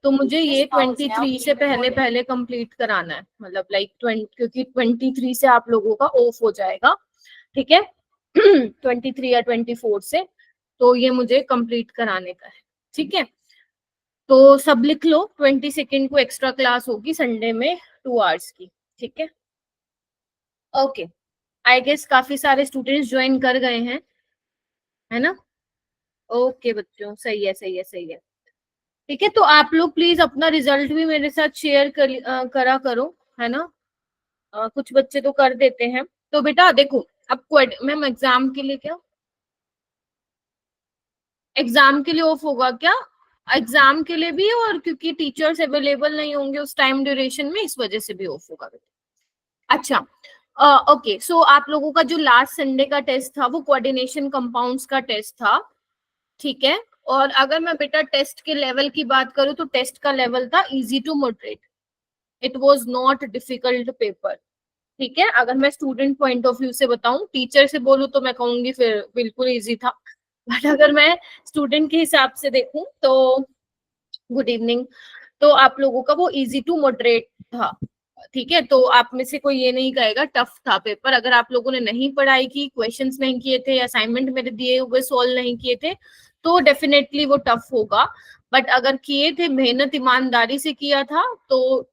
तो मुझे ये 23 से पहले पहले कंप्लीट कराना है, मतलब लाइक 20, क्योंकि 23 से आप लोगों का ऑफ हो जाएगा, ठीक है। 23 या 24 से, तो ये मुझे कंप्लीट कराने का है, ठीक है। तो सब लिख लो, 22 को एक्स्ट्रा क्लास होगी संडे में 2 आवर्स की, ठीक है। ओके, आई गेस काफी सारे स्टूडेंट्स ज्वाइन कर गए हैं, है ना। ओके बच्चों, सही है सही है सही है, ठीक है। तो आप लोग प्लीज अपना रिजल्ट भी मेरे साथ शेयर करा करो, है ना। कुछ बच्चे तो कर देते हैं। तो बेटा देखो, अब मैम एग्जाम के लिए क्या, एग्जाम के लिए ऑफ होगा क्या? एग्जाम के लिए भी, और क्योंकि टीचर्स अवेलेबल नहीं होंगे उस टाइम ड्यूरेशन में, इस वजह से भी ऑफ होगा बेटा। अच्छा, ओके, सो आप लोगों का जो लास्ट संडे का टेस्ट था वो कोऑर्डिनेशन कंपाउंड्स का टेस्ट था, ठीक है। और अगर मैं बेटा टेस्ट के लेवल की बात करूं तो टेस्ट का लेवल था easy to moderate, it was not difficult paper, ठीक है। अगर मैं स्टूडेंट पॉइंट ऑफ व्यू से बताऊं, टीचर से बोलूं तो मैं कहूंगी फिर बिल्कुल इजी था, बट अगर मैं स्टूडेंट के हिसाब से देखूं तो गुड इवनिंग, तो आप लोगों का वो इजी टू मॉडरेट था, ठीक है। तो आप में से कोई ये नहीं कहेगा टफ था पेपर। अगर आप लोगों ने नहीं पढ़ाई की, क्वेश्चंस नहीं किए थे, असाइनमेंट मेरे दिए हुए सॉल्व नहीं किए थे, तो डेफिनेटली वो टफ होगा। बट अगर किए थे, मेहनत ईमानदारी से किया था, तो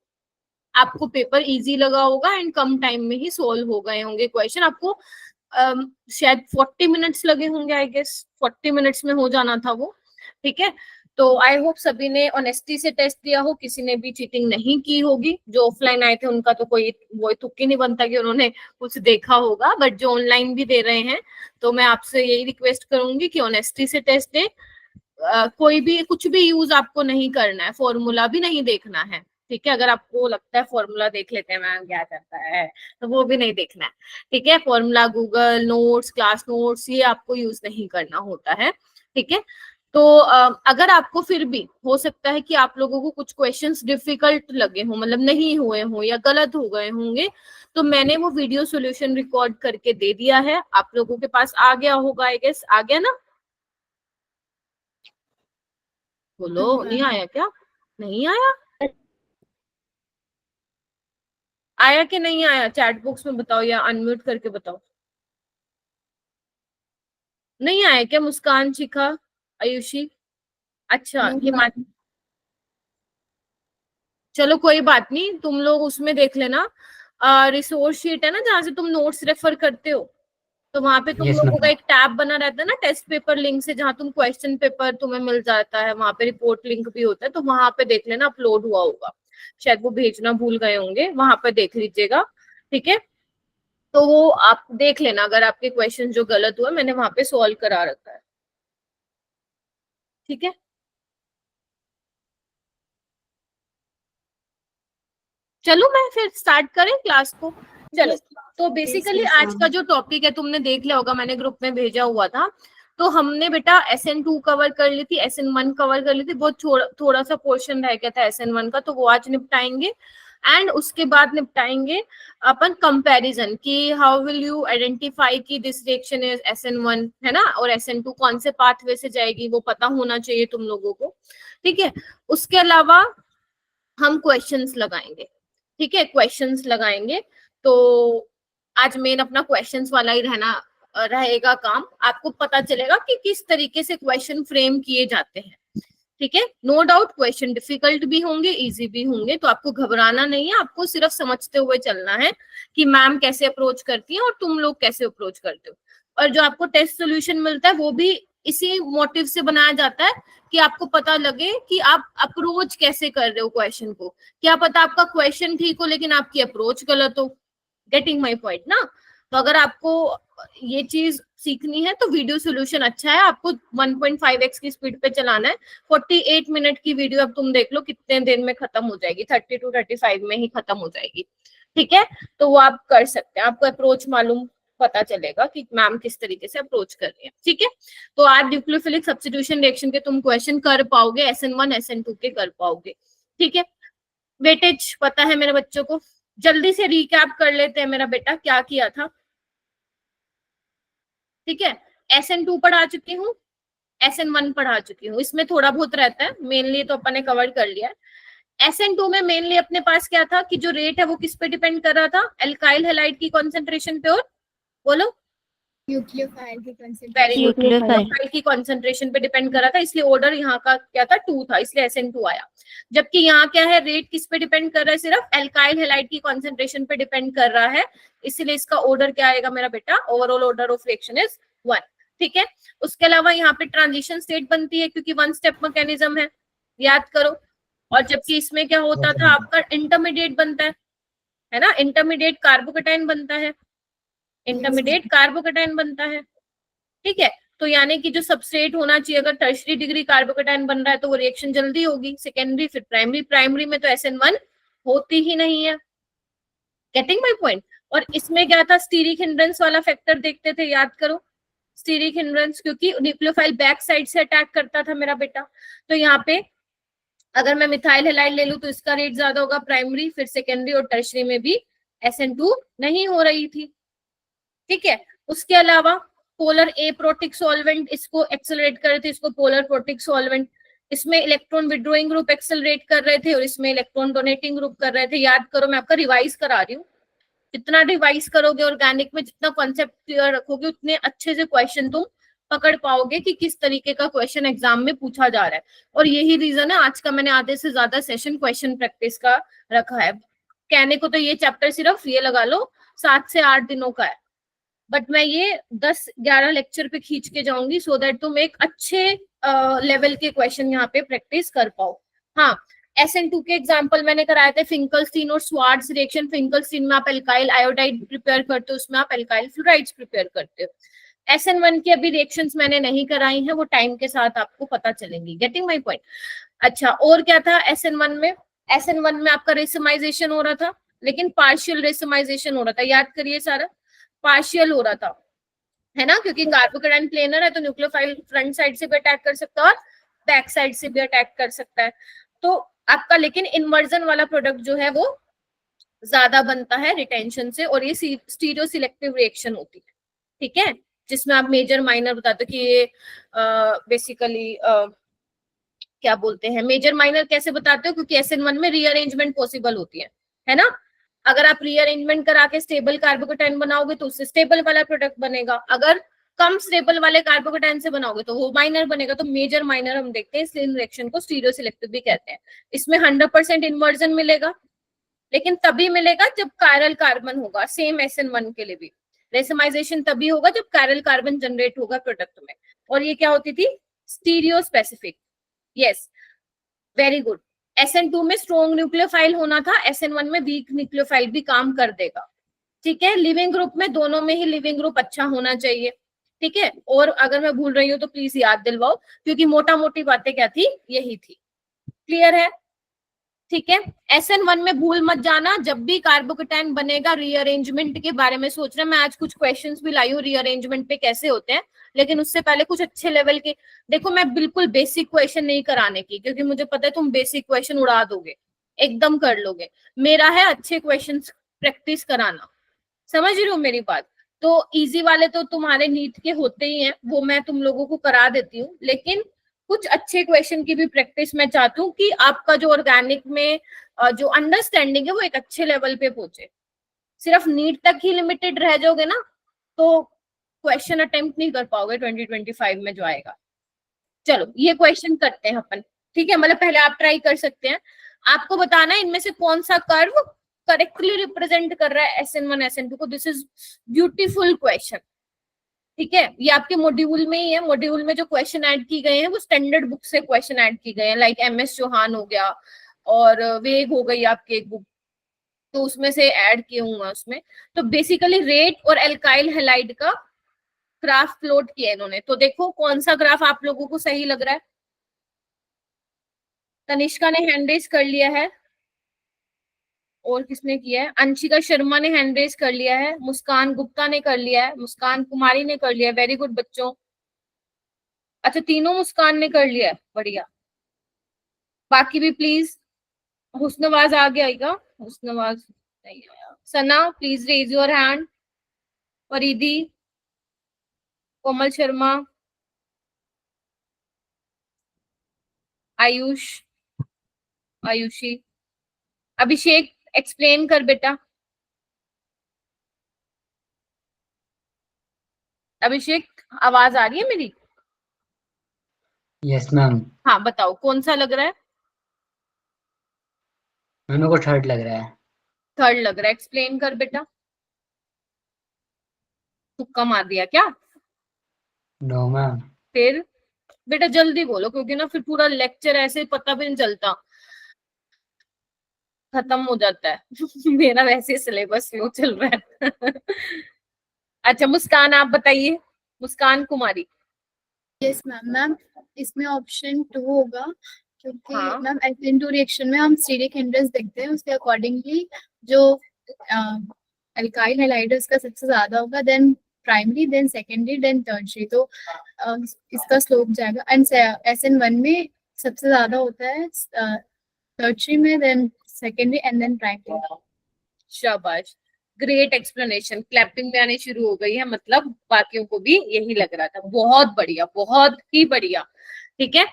आपको पेपर इजी लगा होगा एंड कम टाइम में ही सोल्व हो गए होंगे क्वेश्चन। आपको शायद 40 मिनट्स लगे होंगे, आई गेस 40 मिनट्स में हो जाना था वो, ठीक है। तो आई होप सभी ने ऑनेस्टी से टेस्ट दिया हो, किसी ने भी चीटिंग नहीं की होगी। जो ऑफलाइन आए थे उनका तो कोई वो तुक्की नहीं बनता कि उन्होंने कुछ देखा होगा, बट जो ऑनलाइन भी दे रहे हैं, तो मैं आपसे यही रिक्वेस्ट करूंगी कि ऑनेस्टी से टेस्ट दे। कोई भी कुछ भी यूज आपको नहीं करना है, फॉर्मूला भी नहीं देखना है, ठीक है। अगर आपको लगता है फॉर्मूला देख लेते हैं मैम क्या करता है, तो वो भी नहीं देखना है, ठीक है। Formula, Google notes, class notes, ये आपको यूज नहीं करना होता है, ठीक है। तो अगर आपको फिर भी हो सकता है कि आप लोगों को कुछ क्वेश्चंस डिफिकल्ट लगे हो, मतलब नहीं हुए हो या गलत हो गए होंगे, तो मैंने वो वीडियो सॉल्यूशन रिकॉर्ड करके दे दिया है, आप लोगों के पास आ गया होगा, आई गेस आ गया ना। बोलो, नहीं आया क्या? नहीं आया? आया कि नहीं आया? चैट बॉक्स में बताओ या अनम्यूट करके बताओ। नहीं आया क्या? मुस्कान, शिखा, आयुषी, अच्छा हिमाचल, चलो कोई बात नहीं, तुम लोग उसमें देख लेना, रिसोर्स शीट है ना जहाँ से तुम नोट्स रेफर करते हो, तो वहां पे तुम यस लोगों का मैम। एक टैब बना रहता है ना टेस्ट पेपर लिंक से, जहाँ तुम क्वेश्चन पेपर तुम्हें मिल जाता है, वहां पे रिपोर्ट लिंक भी होता है, तो वहां पे देख लेना, अपलोड हुआ होगा, शायद वो भेजना भूल गए होंगे, वहां पे देख लीजिएगा, ठीक है। तो वो आप देख लेना, अगर आपके क्वेश्चन जो गलत हुआ मैंने वहां पे सॉल्व करा रखा है, ठीक है। चलो मैं फिर स्टार्ट करें क्लास को, चलो। तो बेसिकली आज का जो टॉपिक है तुमने देख लिया होगा, मैंने ग्रुप में भेजा हुआ था। तो हमने बेटा SN2 कवर कर ली थी, SN1 कवर कर ली थी, बहुत थोड़ा सा पोर्शन रह गया था SN1 का, तो वो आज निपटाएंगे। एंड उसके बाद निपटाएंगे अपन कंपैरिजन की हाउ विल यू आइडेंटिफाई की दिस रिएक्शन इज SN1, है ना, और SN2 कौन से पाथवे से जाएगी वो पता होना चाहिए तुम लोगों को, ठीक है। उसके अलावा हम क्वेश्चंस लगाएंगे, ठीक है, क्वेश्चंस लगाएंगे। तो आज मेन अपना क्वेश्चंस वाला ही रहेगा काम, आपको पता चलेगा कि किस तरीके से क्वेश्चन फ्रेम किए जाते हैं, ठीक है। नो डाउट क्वेश्चन डिफिकल्ट भी होंगे, इजी भी होंगे, तो आपको घबराना नहीं है, आपको सिर्फ समझते हुए चलना है कि मैम कैसे अप्रोच करती है और तुम लोग कैसे अप्रोच करते हो। और जो आपको टेस्ट सोल्यूशन मिलता है वो भी इसी मोटिव से बनाया जाता है कि आपको पता लगे कि आप अप्रोच कैसे कर रहे हो क्वेश्चन को। क्या पता आपका क्वेश्चन ठीक हो लेकिन आपकी अप्रोच गलत हो, गेटिंग माई पॉइंट ना। तो अगर आपको ये चीज सीखनी है तो वीडियो सोल्यूशन अच्छा है, आपको 1.5x की स्पीड पे चलाना है। 48 मिनट की वीडियो अब तुम देख लो कितने दिन में खत्म हो जाएगी, 30 to 35 में ही खत्म हो जाएगी, ठीक है। तो वो आप कर सकते हैं, आपको अप्रोच मालूम पता चलेगा कि मैम किस तरीके से अप्रोच कर रही है, ठीक है। तो आज न्यूक्लियोफिलिक सब्स्टिट्यूशन रिएक्शन के तुम क्वेश्चन कर पाओगे, SN1 SN2 के कर पाओगे, ठीक है। वेटेज पता है मेरे बच्चों को, जल्दी से रिकैप कर लेते हैं मेरा बेटा क्या किया था, ठीक है। SN2 पर आ चुकी हूँ, SN1 पढ़ा चुकी हूँ, इसमें थोड़ा बहुत रहता है, मेनली तो अपन ने कवर कर लिया है। SN2 में मेनली अपने पास क्या था कि जो रेट है वो किस पे डिपेंड कर रहा था, एल्काइल हैलाइड की कॉन्सेंट्रेशन पे, और बोलो न्यूक्लियोफाइल की वेरी गुड, न्यूक्लियोफाइल की कॉन्सेंट्रेशन पे डिपेंड कर रहा था, इसलिए ऑर्डर यहाँ का क्या था 2 था, इसलिए SN2 आया। जबकि यहाँ क्या है, रेट किस पे डिपेंड कर रहा है, सिर्फ एल्काइल हैलाइड की कॉन्सेंट्रेशन पे डिपेंड कर रहा है, इसलिए इसका ऑर्डर क्या आएगा मेरा बेटा, overall order of reaction is 1। ठीक है, उसके अलावा यहाँ पे ट्रांजिशन स्टेट बनती है क्योंकि 1 स्टेप मैकेनिज्म याद करो। और जबकि इसमें क्या होता था, आपका इंटरमीडिएट बनता है ना, इंटरमीडिएट कार्बोकेटाइन बनता है, इंटरमीडिएट कार्बोकेटाइन बनता है। ठीक है, तो यानी कि जो सबस्ट्रेट होना चाहिए, अगर टर्शरी डिग्री कार्बोकेटाइन बन रहा है तो वो रिएक्शन जल्दी होगी, सेकेंडरी फिर प्राइमरी, प्राइमरी में तो SN1 होती ही नहीं है। Getting my point. और इसमें क्या था, स्टीरिक हिंड्रेंस वाला फैक्टर देखते थे, याद करो स्टीरिक हिंड्रेंस, क्योंकि न्यूक्लियोफाइल बैक साइड से अटैक करता था मेरा बेटा। तो यहाँ पे अगर मैं मिथाइल हैलाइड ले लूं तो इसका रेट ज्यादा होगा प्राइमरी, फिर सेकेंडरी और टर्शरी में भी SN2 नहीं हो रही थी। ठीक है, उसके अलावा पोलर ए प्रोटिक सॉल्वेंट इसको एक्सेलरेट कर रहे थे, इसको पोलर प्रोटिक सॉल्वेंट, इसमें इलेक्ट्रॉन विड्रोइंग ग्रुप एक्सेलरेट कर रहे थे और इसमें इलेक्ट्रॉन डोनेटिंग ग्रुप कर रहे थे। याद करो, मैं आपका रिवाइज करा रही हूँ, जितना रिवाइज करोगे ऑर्गेनिक में, जितना कॉन्सेप्ट क्लियर रखोगे, उतने अच्छे से क्वेश्चन तुम पकड़ पाओगे कि किस तरीके का क्वेश्चन एग्जाम में पूछा जा रहा है। और यही रीजन है आज का मैंने आधे से ज्यादा सेशन क्वेश्चन प्रैक्टिस का रखा है। कहने को तो ये चैप्टर सिर्फ ये लगा लो 7 से 8 दिनों का है, बट मैं ये 10-11 लेक्चर पे खींच के जाऊंगी सो दैट तुम एक अच्छे लेवल के क्वेश्चन यहाँ पे प्रैक्टिस कर पाओ। हाँ, SN2 के एग्जांपल मैंने कराए थे, फिंकलस्टीन और स्वार्ट्ज रिएक्शन। फिंकलस्टीन में आप एल्काइल आयोडाइड प्रिपेयर करते हो, उसमें आप एल्काइल फ्लोराइड्स प्रिपेयर करते हो। SN1 की अभी रिएक्शंस मैंने नहीं कराई हैं, वो टाइम के साथ आपको पता चलेंगी। Getting my point. अच्छा, और क्या था SN1 में, SN1 में आपका रेसमाइजेशन हो रहा था, लेकिन पार्शियल रेसमाइजेशन हो रहा था, याद करिए सारा पार्शियल हो रहा था, है ना, क्योंकि कार्बोकेटाइन प्लेनर है तो न्यूक्लियोफाइल फ्रंट साइड से भी अटैक कर सकता है और बैक साइड से भी अटैक कर सकता है। तो आपका लेकिन इन्वर्जन वाला प्रोडक्ट जो है वो ज्यादा बनता है रिटेंशन से, और ये स्टीरियो सिलेक्टिव रिएक्शन होती है। ठीक है, जिसमें आप मेजर माइनर बताते हो कि ये बेसिकली क्या बोलते हैं, मेजर माइनर कैसे बताते हो, क्योंकि SN1 में रीअरेंजमेंट पॉसिबल होती है ना। अगर आप रीअरेंजमेंट करा के स्टेबल कार्बोकेटाइन बनाओगे तो उससे स्टेबल वाला प्रोडक्ट बनेगा, अगर कम स्टेबल वाले कार्बोकेटाइन से बनाओगे तो वो माइनर बनेगा। तो मेजर माइनर हम देखते हैं, इसलिए इन रिएक्शन को स्टीरियो सिलेक्टिव भी कहते हैं। इसमें 100% इन्वर्जन मिलेगा, लेकिन तभी मिलेगा जब कायरल कार्बन होगा, सेम SN1 के लिए भी रेसमाइजेशन तभी होगा जब कायरल कार्बन जनरेट होगा प्रोडक्ट में। और ये क्या होती थी, stereo specific. Yes, very good. SN2 में स्ट्रॉन्ग न्यूक्लियोफाइल होना था, SN1 में वीक न्यूक्लियोफाइल भी काम कर देगा। ठीक है, लिविंग ग्रुप में दोनों में ही लिविंग ग्रुप अच्छा होना चाहिए। ठीक है, और अगर मैं भूल रही हूँ तो प्लीज याद दिलवाओ, क्योंकि मोटा मोटी बातें क्या थी, यही थी। क्लियर है? ठीक है, SN1 में भूल मत जाना, जब भी कार्बोकेटाइन बनेगा रीअरेंजमेंट के बारे में सोच रहे। मैं आज कुछ क्वेश्चंस भी लाई हूँ रीअरेंजमेंट पे कैसे होते हैं, लेकिन उससे पहले कुछ अच्छे लेवल के देखो। मैं बिल्कुल बेसिक क्वेश्चन नहीं कराने की, क्योंकि मुझे पता है तुम बेसिक क्वेश्चन उड़ा दोगे, एकदम कर लोगे। मेरा है अच्छे क्वेश्चन प्रैक्टिस कराना, समझ रहे हो मेरी बात। तो इजी वाले तो तुम्हारे नीट के होते ही हैं, वो मैं तुम लोगों को करा देती हूँ, लेकिन कुछ अच्छे क्वेश्चन की भी प्रैक्टिस मैं चाहती हूँ कि आपका जो ऑर्गेनिक में जो अंडरस्टैंडिंग है वो एक अच्छे लेवल पे पहुंचे। सिर्फ नीट तक ही लिमिटेड रह जाओगे ना तो क्वेश्चन अटेम्प्ट नहीं कर पाओगे 2025 में जो आएगा। चलो ये क्वेश्चन करते हैं अपन, ठीक है, मतलब पहले आप ट्राई कर सकते हैं। आपको बताना है इनमें से कौन सा कर्व करेक्टली रिप्रेजेंट कर रहा है SN1 SN2 को। This is beautiful question. ठीक है, ये आपके मॉड्यूल में ही है, मॉड्यूल में जो क्वेश्चन ऐड की गए हैं वो स्टैंडर्ड बुक से क्वेश्चन ऐड की गए हैं, लाइक MS चौहान हो गया और वेग हो गई आपकी एक बुक, तो उसमें से ऐड किए हुए उसमें। तो बेसिकली रेट और एल्काइल हैलाइड का ग्राफ प्लॉट किया इन्होंने। तो देखो कौन सा ग्राफ आप लोगों को सही लग रहा है। तनिष्का ने हैंड रेज कर लिया है, और किसने किया है, अंशिका शर्मा ने हैंड रेज कर लिया है, मुस्कान गुप्ता ने कर लिया है, मुस्कान कुमारी ने कर लिया है। वेरी गुड बच्चों। अच्छा, तीनों मुस्कान ने कर लिया है, बढ़िया। बाकी भी प्लीज, हुस्नवाज आ गया आएगा, हुस्नवाज नहीं आया। सना प्लीज रेज योर हैंड। परिधि, कोमल शर्मा, आयुष, आयुषी, अभिषेक एक्सप्लेन कर बेटा। अभिषेक आवाज आ रही है मेरी? Yes ma'am. हाँ बताओ कौन सा लग रहा है? मेरे को थर्ड लग रहा है। थर्ड लग रहा है, एक्सप्लेन कर बेटा। तुक्का मार दिया क्या? No ma'am. फिर बेटा जल्दी बोलो, क्योंकि ना फिर पूरा लेक्चर ऐसे पता भी नहीं चलता, खत्म हो जाता है। मेरा वैसे सिलेबस स्लो चल रहा है। अच्छा मुस्कान आप बताइए, Muskan Kumari. Yes ma'am. Ma'am इसमें ऑप्शन 2 होगा, क्योंकि हाँ मैम SN2 रिएक्शन में हम स्टीरिक हिंड्रेंस देखते हैं, उसके अकॉर्डिंगली जो अल्काइल हैलाइड है उसका सबसे ज्यादा होगा, then primary, then secondary, then tertiary. तो इसका स्लोप जाएगा। एंड SN1 में सबसे ज्यादा होता है टर्शियरी में, then secondary and then primary. शाबाश, ग्रेट एक्सप्लेनेशन। क्लैपिंग में आनी शुरू हो गई है, मतलब बाकियों को भी यही लग रहा था। बहुत बढ़िया, बहुत ही बढ़िया। ठीक है,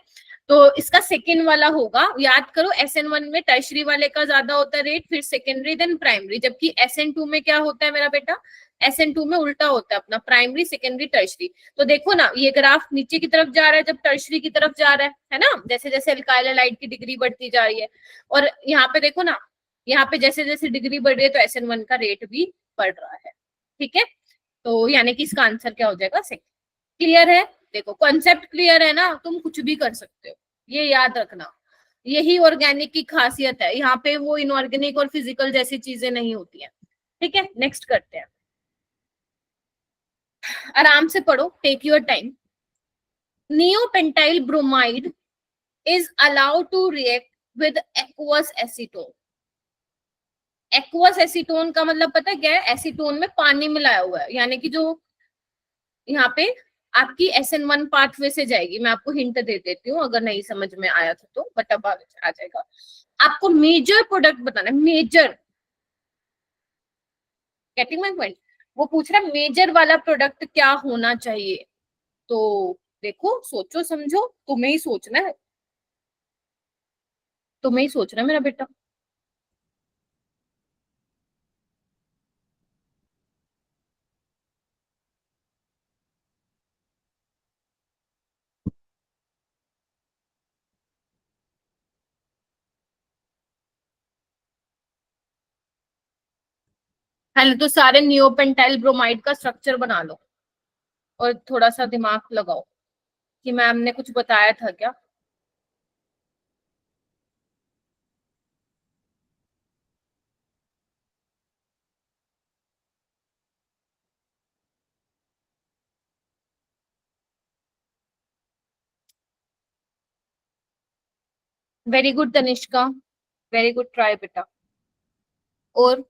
तो इसका सेकेंड वाला होगा, याद करो SN1 में टर्शरी वाले का ज्यादा होता है रेट, फिर सेकेंडरी देन प्राइमरी, जबकि SN2 में क्या होता है मेरा बेटा? SN2 में उल्टा होता है अपना, प्राइमरी सेकेंडरी टर्शरी। तो देखो ना ये ग्राफ नीचे की तरफ जा रहा है जब टर्शरी की तरफ जा रहा है ना, जैसे जैसे अल्काइल हैलाइड की डिग्री बढ़ती जा रही है। और यहाँ पे देखो ना, यहाँ पे जैसे जैसे डिग्री बढ़ रही है तो SN1 का रेट भी बढ़ रहा है। ठीक है, तो यानी कि इसका आंसर क्या हो जाएगा? सेकेंड। क्लियर है? देखो कॉन्सेप्ट क्लियर है ना, तुम कुछ भी कर सकते हो, ये याद रखना। यही ऑर्गेनिक की खासियत है, यहाँ पे वो इनऑर्गेनिक और फिजिकल जैसी चीजें नहीं होती हैं। ठीक है, नेक्स्ट करते हैं। आराम से पढ़ो, take your time. Neopentyl bromide is allowed to react with aqueous acetone। Aqueous acetone का मतलब पता है क्या है? एसीटोन में पानी मिलाया हुआ है, यानी कि जो यहाँ पे आपकी SN1 पाथवे से जाएगी। मैं आपको हिंट दे देती हूँ अगर नहीं समझ में आया था तो, बट अब आ जाएगा। आपको मेजर प्रोडक्ट बताना है, मेजर। Getting my point? वो पूछ रहा है मेजर वाला प्रोडक्ट क्या होना चाहिए। तो देखो सोचो समझो, तुम्हें ही सोचना है, तुम्हें ही सोचना है मेरा बेटा। पहले तो सारे नियोपेंटाइल ब्रोमाइड का स्ट्रक्चर बना लो और थोड़ा सा दिमाग लगाओ कि मैम ने कुछ बताया था क्या। Very good Tanishka, very good try बेटा। और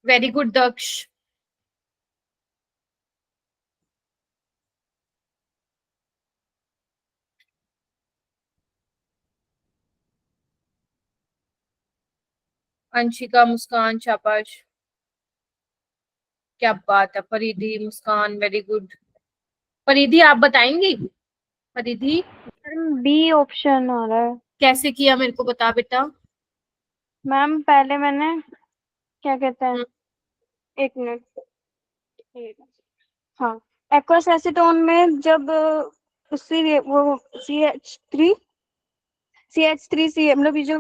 वेरी गुड दक्ष। अंशिका, मुस्कान, शाबाश, क्या बात है। परिधि, मुस्कान, वेरी गुड। परिधि आप बताएंगी? परिधि बी ऑप्शन आ रहा है। कैसे किया मेरे को बता बेटा। मैम पहले मैंने क्या कहते हैं, एक मिनट। हाँ, एक्वस एसीटोन में जब उससे वो CH3 सी मतलब ये जो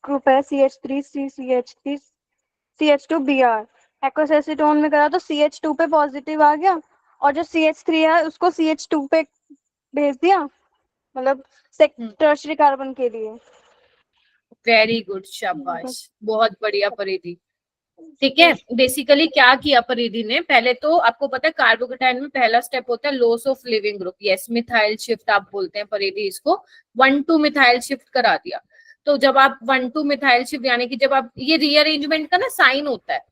ग्रुप है CH3CH2Br, एक्वस एसीटोन में करा तो CH2 पे पॉजिटिव आ गया, और जो CH3 है उसको CH2 पे भेज दिया, मतलब टर्शरी कार्बन के लिए। वेरी गुड, शाबाश, बहुत बढ़िया परिधि। ठीक है, बेसिकली क्या किया परिधि ने, पहले तो आपको पता है कार्बोकेटाइन में पहला स्टेप होता है loss of leaving group. Yes, methyl shift आप बोलते हैं परिधि इसको। 1 to मिथाइल शिफ्ट करा दिया। तो जब आप 1 to मिथाइल शिफ्ट, यानी कि जब आप ये रीअरेंजमेंट का ना साइन होता है,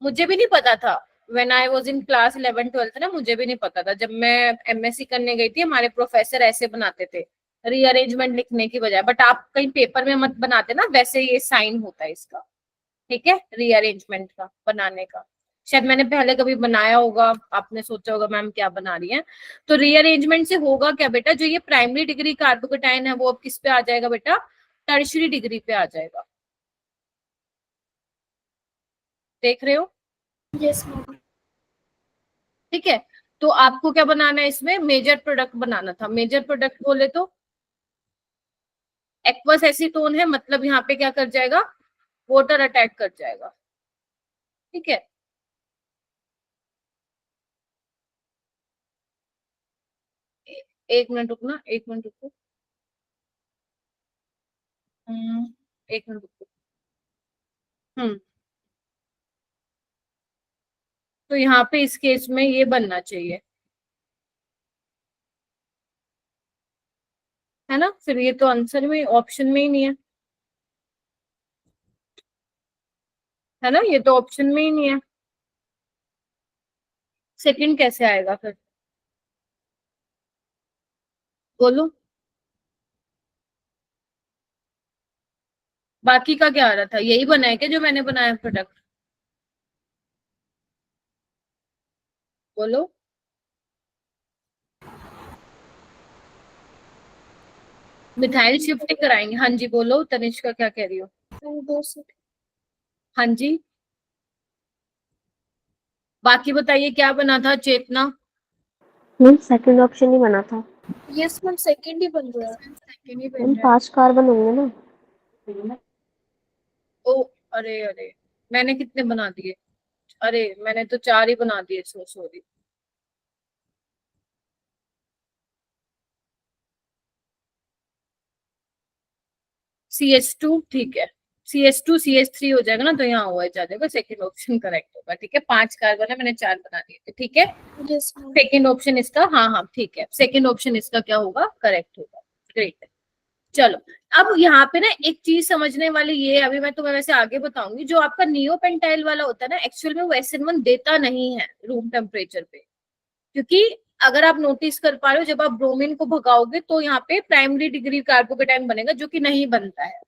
मुझे भी नहीं पता था। When I was in class 11th-12th ना, मुझे भी नहीं पता था। जब मैं MSc करने गई थी, हमारे प्रोफेसर ऐसे बनाते थे रीअरेंजमेंट लिखने की बजाय, बट आप कहीं पेपर में मत बनाते ना, वैसे ये साइन होता है इसका। ठीक है, रीअरेंजमेंट का, बनाने का। शायद मैंने पहले कभी बनाया होगा, आपने सोचा होगा मैम क्या बना रही है। तो रीअरेंजमेंट से होगा क्या बेटा, जो ये प्राइमरी डिग्री कार्बोकेटाइन है वो अब किस पे आ जाएगा बेटा, टर्शियरी डिग्री पे आ जाएगा। देख रहे हो? Yes ma'am. ठीक है, तो आपको क्या बनाना है इसमें, मेजर प्रोडक्ट बनाना था। मेजर प्रोडक्ट बोले तो एक्वस एसीटोन है, मतलब यहाँ पे क्या कर जाएगा, वाटर अटैक कर जाएगा। ठीक है, एक मिनट रुकना, एक मिनट रुको, एक मिनट रुको। तो यहाँ पे इस केस में ये बनना चाहिए, है ना। फिर ये तो आंसर में, ऑप्शन में ही नहीं है ना, ये तो ऑप्शन में ही नहीं है। सेकंड कैसे आएगा फिर, बोलो। बाकी का क्या आ रहा था, यही बनाया क्या जो मैंने बनाया प्रोडक्ट, बोलो। मिथाइल शिफ्ट कराएंगे, हाँ जी बोलो तनिष्का क्या कह रही हो। हाँ जी, बाकी बताइए क्या बना था चेतना। मैम सेकंड ऑप्शन ही बना था। यस मैम, सेकंड ही बन रहा है। सेकंड ही बन मैम रहा है। 5 कार्बन होंगे ना। ओ अरे अरे, मैंने कितने बना दिए, अरे मैंने तो 4 ही बना दिए, सो सॉरी। CH2 ठीक है, CH2 CH3 हो जाएगा ना, तो यहाँ हुआ जाएगा, सेकंड ऑप्शन करेक्ट होगा। ठीक है, 5 कार्बन है, मैंने 4 बना दिए थे। ठीक है, यस मैम। सेकंड ऑप्शन इसका, हाँ हाँ ठीक है, सेकंड ऑप्शन इसका क्या होगा, करेक्ट होगा। ग्रेट, चलो। अब यहाँ पे ना एक चीज समझने वाली ये है, अभी मैं तुम्हें वैसे आगे बताऊंगी, जो आपका नियोपेंटाइल वाला होता है ना, एक्चुअल में वो SN1 देता नहीं है रूम टेम्परेचर पे, क्योंकि अगर आप नोटिस कर पा रहे हो, जब आप ब्रोमीन को भगाओगे तो यहाँ पे प्राइमरी डिग्री कार्बोकेटाइन बनेगा, जो कि नहीं बनता है।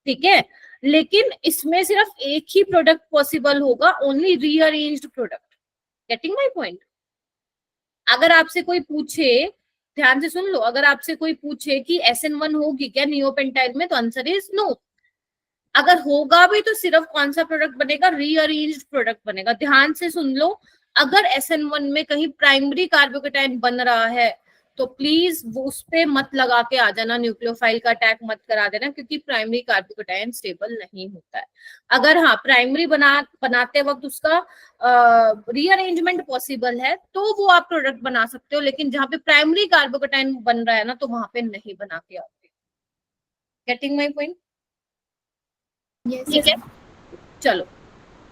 ठीक है, लेकिन इसमें सिर्फ एक ही प्रोडक्ट पॉसिबल होगा, only rearranged product. Getting my point. अगर आपसे कोई पूछे, ध्यान से सुन लो, अगर आपसे कोई पूछे कि SN1 होगी क्या नियोपेंटाइल में, तो आंसर इज नो। अगर होगा भी तो सिर्फ कौन सा प्रोडक्ट बनेगा, रीअरेंज्ड प्रोडक्ट बनेगा। ध्यान से सुन लो, अगर SN1 में कहीं प्राइमरी कार्बोकेटाइन बन रहा है तो प्लीज वो उस पे मत लगा के आ जाना, न्यूक्लियोफाइल का अटैक मत करा देना, क्योंकि प्राइमरी कार्बोकेटाइन स्टेबल नहीं होता है। अगर हाँ प्राइमरी बनाते वक्त उसका रीअरेंजमेंट पॉसिबल है तो वो आप प्रोडक्ट बना सकते हो, लेकिन जहां पे प्राइमरी कार्बोकेटाइन बन रहा है ना, तो वहां पे नहीं बना के आओगे। Getting my point? ठीक है, चलो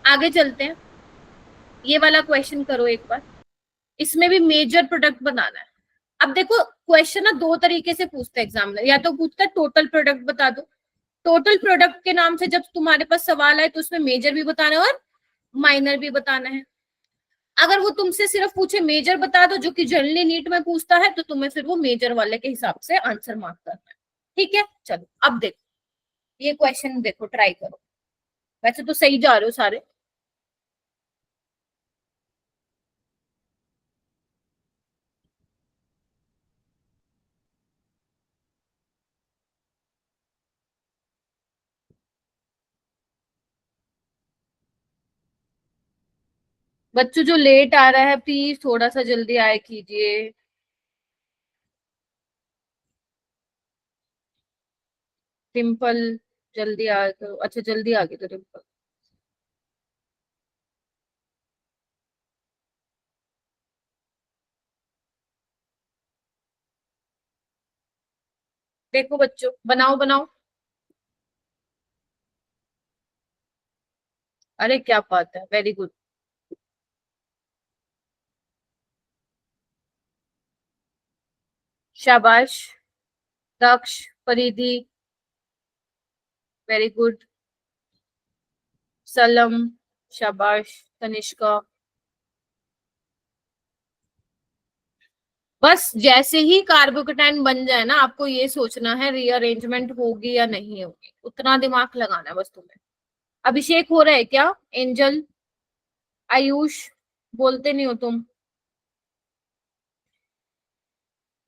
आगे चलते हैं। ये वाला क्वेश्चन करो एक बार, इसमें भी मेजर प्रोडक्ट बनाना है। अब देखो क्वेश्चन ना 2 तरीके से पूछता है एग्जामिनर, या तो पूछता है टोटल प्रोडक्ट बता दो। टोटल प्रोडक्ट के नाम से जब तुम्हारे पास सवाल आए तो उसमें मेजर भी बताना है और माइनर भी बताना है। अगर वो तुमसे सिर्फ पूछे मेजर बता दो, जो कि जनरली नीट में पूछता है, तो तुम्हें फिर वो मेजर वाले के हिसाब से आंसर मार्क करना है। ठीक है, चलो अब देखो ये क्वेश्चन, देखो ट्राई करो, वैसे तो सही जा रहे हो सारे। बच्चों जो लेट आ रहा है प्लीज थोड़ा सा जल्दी आए कीजिए। डिम्पल जल्दी आ तो, अच्छा जल्दी आ गई तो डिम्पल। देखो बच्चों, बनाओ बनाओ। अरे क्या बात है, वेरी गुड। शाबाश, दक्ष, फरीदी, वेरी गुड। सलम, शाबाश, तनिष्का। बस जैसे ही कार्बोकेटाइन बन जाए ना, आपको ये सोचना है रीअरेंजमेंट होगी या नहीं होगी, उतना दिमाग लगाना है बस तुम्हें। अभिषेक हो रहा है क्या? एंजल, आयुष बोलते नहीं हो तुम।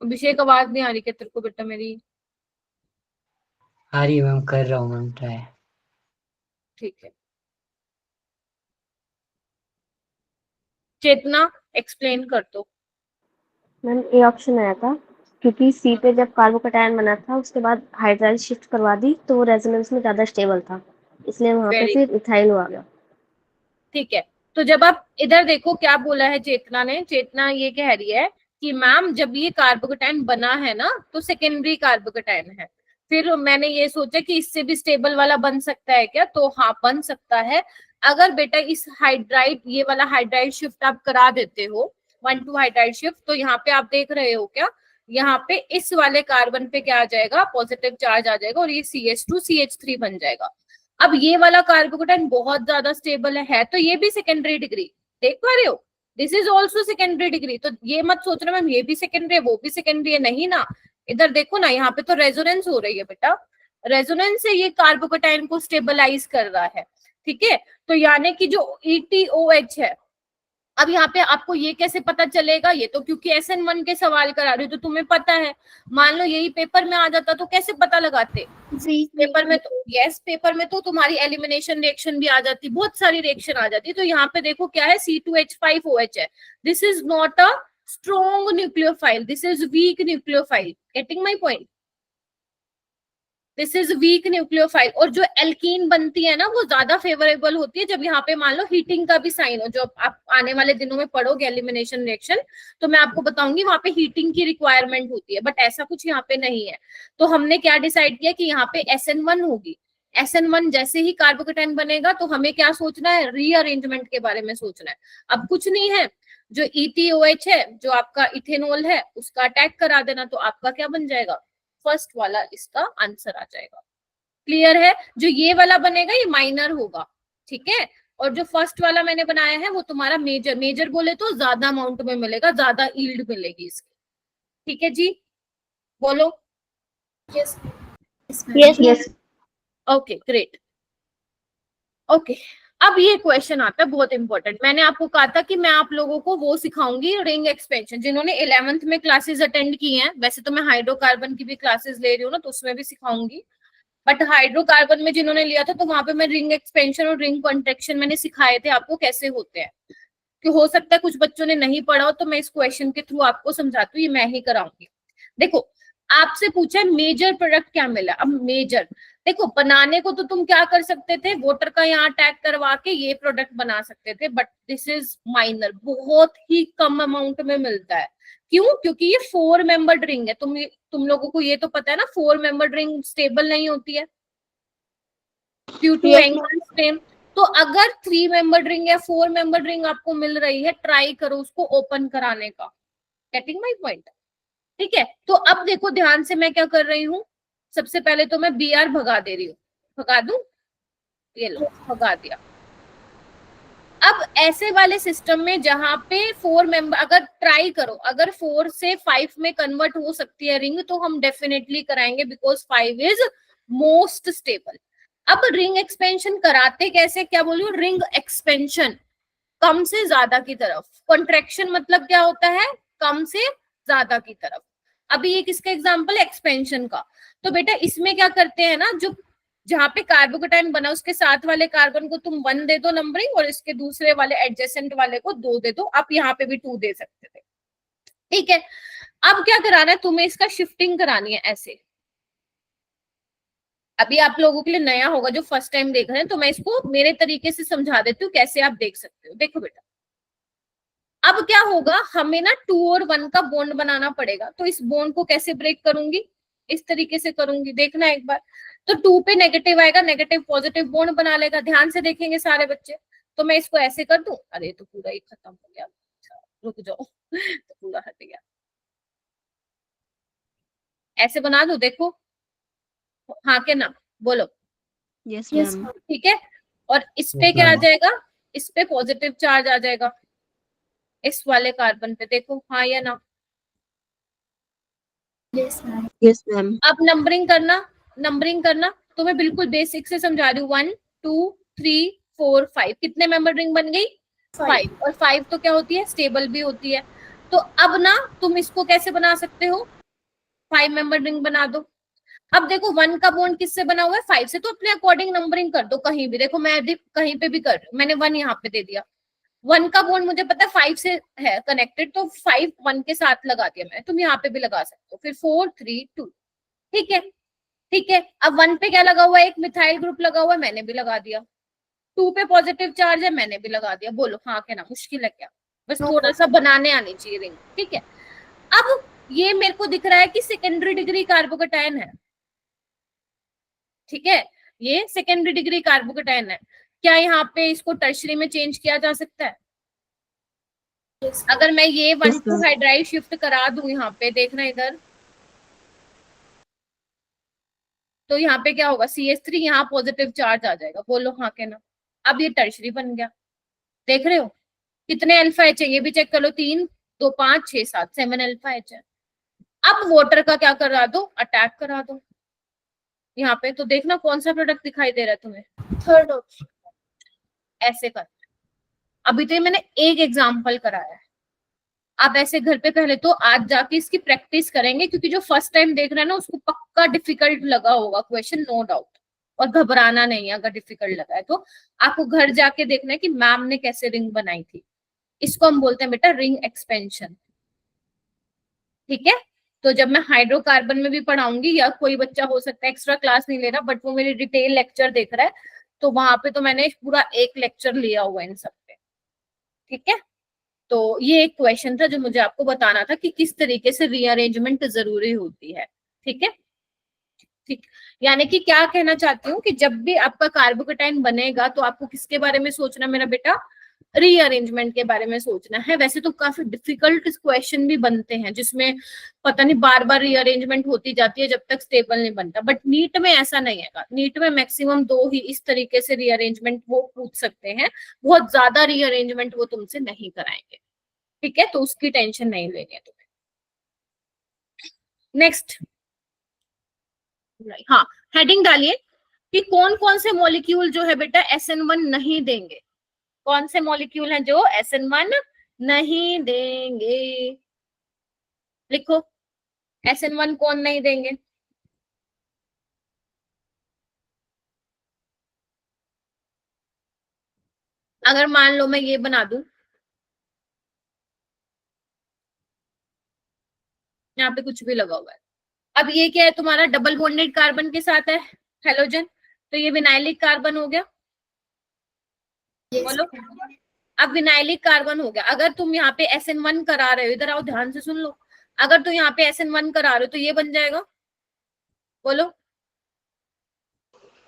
अभिषेक आवाज नहीं आ रही क्या तेरे को बेटा मेरी? आ रही है मैम, कर रहा हूँ मैम ट्राई। ठीक है, चेतना एक्सप्लेन कर दो। मैम ए ऑप्शन आया था क्योंकि सी पे जब कार्बोकैटायन बना था उसके बाद हाइड्राइल शिफ्ट करवा दी तो वो रेजोनेंस में ज्यादा स्टेबल था, इसलिए वहां पे वेरी फिर इथाइल आ गया। ठीक है, तो जब आप इधर देखो क्या बोला है चेतना ने। चेतना ये कह रही है कि मैम जब ये कार्बोकैटायन बना है ना तो सेकेंडरी कार्बोकैटायन है। फिर मैंने ये सोचा कि इससे भी स्टेबल वाला बन सकता है क्या, तो हाँ बन सकता है। अगर बेटा इस हाइड्राइड ये वाला हाइड्राइड शिफ्ट आप करा देते हो 1,2 हाइड्राइड शिफ्ट, तो यहाँ पे आप देख रहे हो क्या, यहाँ पे इस वाले कार्बन पे क्या आ जाएगा, पॉजिटिव चार्ज आ जाएगा और ये CH2 CH3 बन जाएगा। अब ये वाला कार्बोकैटायन बहुत ज्यादा स्टेबल है तो ये भी सेकेंडरी डिग्री, देख पा रहे हो, this is also secondary degree. तो ये मत सोचना मैम ये भी सेकेंडरी है वो भी सेकेंडरी है, नहीं ना। इधर देखो ना, यहाँ पे तो रेजोनेंस हो रही है बेटा, रेजोनेंस से ये कार्बोकैटायन को स्टेबलाइज कर रहा है। ठीक है, तो यानी कि जो ETOH है, अब यहाँ पे आपको ये कैसे पता चलेगा, ये तो क्योंकि SN1 के सवाल करा रही हो तो तुम्हें पता है। मान लो यही पेपर में आ जाता तो कैसे पता लगाते, पेपर में तो पेपर में तो तुम्हारी एलिमिनेशन रिएक्शन भी आ जाती, बहुत सारी रिएक्शन आ जाती। तो यहाँ पे देखो क्या है, C2H5OH है। This is not a strong nucleophile, this is weak nucleophile. Getting my point, this is weak nucleophile. और जो एल्कीन बनती है ना वो ज्यादा फेवरेबल होती है जब यहाँ पे मान लो हीटिंग का भी साइन हो, जो आप आने वाले दिनों में पढ़ोगे एलिमिनेशन रिएक्शन, तो मैं आपको बताऊंगी वहां पे हीटिंग की रिक्वायरमेंट होती है, बट ऐसा कुछ यहाँ पे नहीं है। तो हमने क्या डिसाइड किया कि यहाँ पे SN1 होगी। SN1 जैसे ही कार्बोकैटायन बनेगा तो हमें क्या सोचना है, रीअरेंजमेंट के बारे में सोचना है। अब कुछ नहीं है, जो ETOH है जो आपका इथेनॉल है उसका अटैक करा देना, तो आपका क्या बन जाएगा, फर्स्ट वाला इसका आंसर आ जाएगा। क्लियर है, जो ये वाला बनेगा ये माइनर होगा। ठीक है, और जो फर्स्ट वाला मैंने बनाया है वो तुम्हारा मेजर, मेजर बोले तो ज्यादा अमाउंट में मिलेगा, ज्यादा यील्ड मिलेगी इसकी। ठीक है जी, बोलो। Yes yes okay great. Okay, अब ये क्वेश्चन आता है बहुत इंपॉर्टेंट। मैंने आपको कहा था कि मैं आप लोगों को वो सिखाऊंगी रिंग एक्सपेंशन, जिन्होंने 11th में क्लासेस अटेंड की हैं। वैसे तो मैं हाइड्रोकार्बन की भी क्लासेस ले रही हूँ ना, तो उसमें भी सिखाऊंगी, बट हाइड्रोकार्बन में जिन्होंने लिया था तो वहां पे मैं रिंग एक्सपेंशन और रिंग कॉन्ट्रैक्शन मैंने सिखाए थे आपको कैसे होते हैं। कि हो सकता है कुछ बच्चों ने नहीं पढ़ा हो, तो मैं इस क्वेश्चन के थ्रू आपको समझाती हूँ, ये मैं ही कराऊंगी। देखो आपसे पूछा है मेजर प्रोडक्ट क्या मिला। अब मेजर देखो, बनाने को तो तुम क्या कर सकते थे, वोटर का यहाँ टैग करवा के ये प्रोडक्ट बना सकते थे, बट दिस इज माइनर, बहुत ही कम अमाउंट में मिलता है। क्यों, क्योंकि ये 4 मेंबर्ड रिंग है। तुम लोगों को ये तो पता है ना, 4 मेंबर्ड रिंग स्टेबल नहीं होती है ड्यू टू एंगल स्ट्रेन। तो अगर 3 मेंबर्ड रिंग या 4 मेंबर्ड रिंग आपको मिल रही है, ट्राई करो उसको ओपन कराने का। Getting my point? ठीक है, तो अब देखो ध्यान से मैं क्या कर रही हूँ, सबसे पहले तो मैं Br भगा दे रही हूँ, भगा दूं, ये लो भगा दिया। अब ऐसे वाले सिस्टम में जहां पे 4 मेंबर, अगर ट्राई करो, अगर 4 से 5 में कन्वर्ट हो सकती है रिंग तो हम डेफिनेटली कराएंगे, बिकॉज 5 इज मोस्ट स्टेबल। अब रिंग एक्सपेंशन कराते कैसे, क्या बोलूं, रिंग एक्सपेंशन कम से ज्यादा की तरफ, कॉन्ट्रैक्शन मतलब क्या होता है, कम से ज्यादा की तरफ। अभी ये किसका एग्जांपल, एक्सपेंशन का। तो बेटा इसमें क्या करते हैं ना, जो जहां पे कार्बोकैटायन बना उसके साथ वाले कार्बन को तुम 1 दे दो नंबरिंग, और इसके दूसरे वाले एडजेसेंट वाले को 2 दे दो। आप यहाँ पे भी 2 दे सकते थे। ठीक है, अब क्या कराना है तुम्हें, इसका शिफ्टिंग करानी है ऐसे। अभी आप लोगों के लिए नया होगा जो फर्स्ट टाइम देख रहे हैं, तो मैं इसको मेरे तरीके से समझा देती हूँ कैसे आप देख सकते हो। देखो बेटा, अब क्या होगा, हमें ना 2 और 1 का बॉन्ड बनाना पड़ेगा। तो इस बॉन्ड को कैसे ब्रेक करूंगी, इस तरीके से करूंगी, देखना एक बार। तो 2 पे नेगेटिव आएगा, नेगेटिव पॉजिटिव बॉन्ड बना लेगा। ध्यान से देखेंगे सारे बच्चे। तो मैं इसको ऐसे कर दूं, अरे तो पूरा ही खत्म हो गया, रुक जाओ तो पूरा हट गया, ऐसे बना दो, देखो हाँ के ना, बोलो यस यस मैम ठीक है। और इस पे Yes, क्या आ ma'am. जाएगा, इस पे पॉजिटिव चार्ज आ जाएगा, इस वाले कार्बन पे, देखो हाँ या ना। यस मैम यस मैम अब नंबरिंग करना, नंबरिंग करना तो मैं बिल्कुल बेसिक से समझा रही हूँ। 1 2 3 4 5, कितने मेंबर रिंग बन गई, 5, और 5 तो क्या होती है, स्टेबल भी होती है। तो अब ना तुम इसको कैसे बना सकते हो, 5 मेंबर रिंग बना दो। अब देखो 1 का बॉन्ड किससे बना हुआ है, 5 से, तो अपने अकॉर्डिंग नंबरिंग कर दो कहीं भी। देखो मैं कहीं पे भी कर, मैंने 1 यहाँ पे दे दिया, 1 का बॉन्ड मुझे पता है 5 से है कनेक्टेड, तो 5 1 के साथ लगा दिया मैंने, तुम यहाँ पे भी लगा सकते हो। फिर 4 3 2, ठीक है, ठीक है। अब 1 पे क्या लगा हुआ है, एक मिथाइल ग्रुप लगा हुआ है, मैंने भी लगा दिया। 2 पे पॉजिटिव चार्ज है, मैंने भी लगा दिया। बोलो हाँ के ना, मुश्किल है क्या, बस थोड़ा सा बनाने आनी चाहिए रिंग, ठीक है। अब ये मेरे को दिख रहा है कि सेकेंडरी डिग्री कार्बोकेटायन है, ठीक है, ये सेकेंडरी डिग्री कार्बोकेटायन है। क्या यहाँ पे इसको टर्शरी में चेंज किया जा सकता है? अगर मैं ये 1,2 हाइड्राइड शिफ्ट करा दूं यहाँ पे, देखना इधर, तो यहाँ पे क्या होगा, CH3 यहाँ पॉजिटिव चार्ज आ जाएगा। बोलो हाँ के ना, अब ये टर्शरी बन गया। देख रहे हो कितने अल्फा एच है, ये भी चेक कर लो, 3 2 5 6 7 7 अल्फा एच है। अब वाटर का क्या करा दो, अटैक करा दो यहाँ पे, तो देखना कौन सा प्रोडक्ट दिखाई दे रहा है तुम्हें, थर्ड ऑप्शन। ऐसे कर। अभी तो मैंने एक एग्जाम्पल कराया है, आप ऐसे घर पे पहले तो आज जाके इसकी प्रैक्टिस करेंगे, क्योंकि जो फर्स्ट टाइम देख रहे हैं ना उसको पक्का डिफिकल्ट लगा होगा क्वेश्चन, नो डाउट। और घबराना नहीं है, अगर डिफिकल्ट लगा है तो आपको घर जाके देखना है कि मैम ने कैसे रिंग बनाई थी। इसको हम बोलते हैं बेटा रिंग एक्सपेंशन, ठीक है। तो जब मैं हाइड्रोकार्बन में भी पढ़ाऊंगी, या कोई बच्चा हो सकता है एक्स्ट्रा क्लास नहीं ले रहा बट वो मेरी डिटेल लेक्चर देख रहा है, तो वहां पे तो मैंने पूरा एक लेक्चर लिया हुआ है इन सब पे, ठीक है। तो ये एक क्वेश्चन था जो मुझे आपको बताना था कि किस तरीके से रीअरेंजमेंट जरूरी होती है, ठीक है, ठीक। यानी कि क्या कहना चाहती हूँ कि जब भी आपका कार्बोकेटाइन बनेगा तो आपको किसके बारे में सोचना मेरा बेटा, रीअरेंजमेंट के बारे में सोचना है। वैसे तो काफी डिफिकल्ट क्वेश्चन भी बनते हैं जिसमें पता नहीं बार बार रीअरेंजमेंट होती जाती है जब तक स्टेबल नहीं बनता, बट नीट में ऐसा नहीं है। नीट में मैक्सिमम 2 ही इस तरीके से रीअरेंजमेंट वो पूछ सकते हैं, बहुत ज्यादा रीअरेंजमेंट वो तुमसे नहीं कराएंगे, ठीक है, तो उसकी टेंशन नहीं लेनी है तुम्हें। नेक्स्ट, हाँ, हेडिंग डालिए कि कौन कौन से मॉलिक्यूल जो है बेटा SN1 नहीं देंगे, कौन से मॉलिक्यूल हैं जो SN1 नहीं देंगे, लिखो SN1 कौन नहीं देंगे। अगर मान लो मैं ये बना दूं, यहाँ पे कुछ भी लगा हुआ है, अब ये क्या है तुम्हारा, डबल बॉन्डेड कार्बन के साथ है हेलोजन, तो ये विनाइलिक कार्बन हो गया, बोलो। अब विनाइलिक कार्बन हो गया। अगर तुम यहाँ पे SN1 करा रहे हो, इधर आओ ध्यान से सुन लो, अगर तुम यहाँ पे SN1 करा रहे हो तो ये बन जाएगा, बोलो।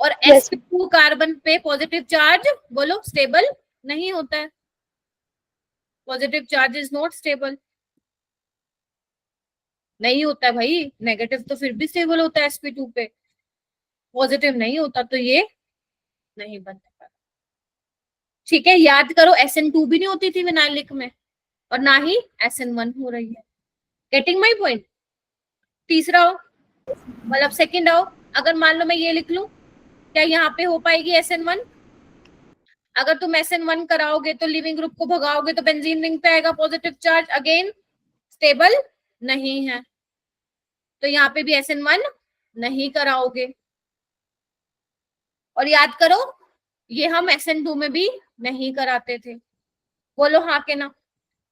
और Yes. sp2 कार्बन पे पॉजिटिव चार्ज, बोलो, स्टेबल नहीं होता है, positive charge is not stable, नहीं होता है भाई, नेगेटिव तो फिर भी स्टेबल होता है sp2 पे, पॉजिटिव नहीं होता, तो ये नहीं बनता, ठीक है। याद करो SN2 भी नहीं होती थी विनाइलिक में, और ना ही SN1 हो रही है, गेटिंग माई पॉइंट। तीसरा हो, मतलब सेकंड आओ, अगर मान लो मैं ये लिख लूं, क्या यहाँ पे हो पाएगी SN1? अगर तुम SN1 कराओगे तो लिविंग ग्रुप को भगाओगे तो बेंजीन रिंग पे आएगा पॉजिटिव चार्ज, अगेन स्टेबल नहीं है, तो यहाँ पे भी SN1 नहीं कराओगे। और याद करो ये हम SN2 में भी नहीं कराते थे, बोलो हाँ के ना।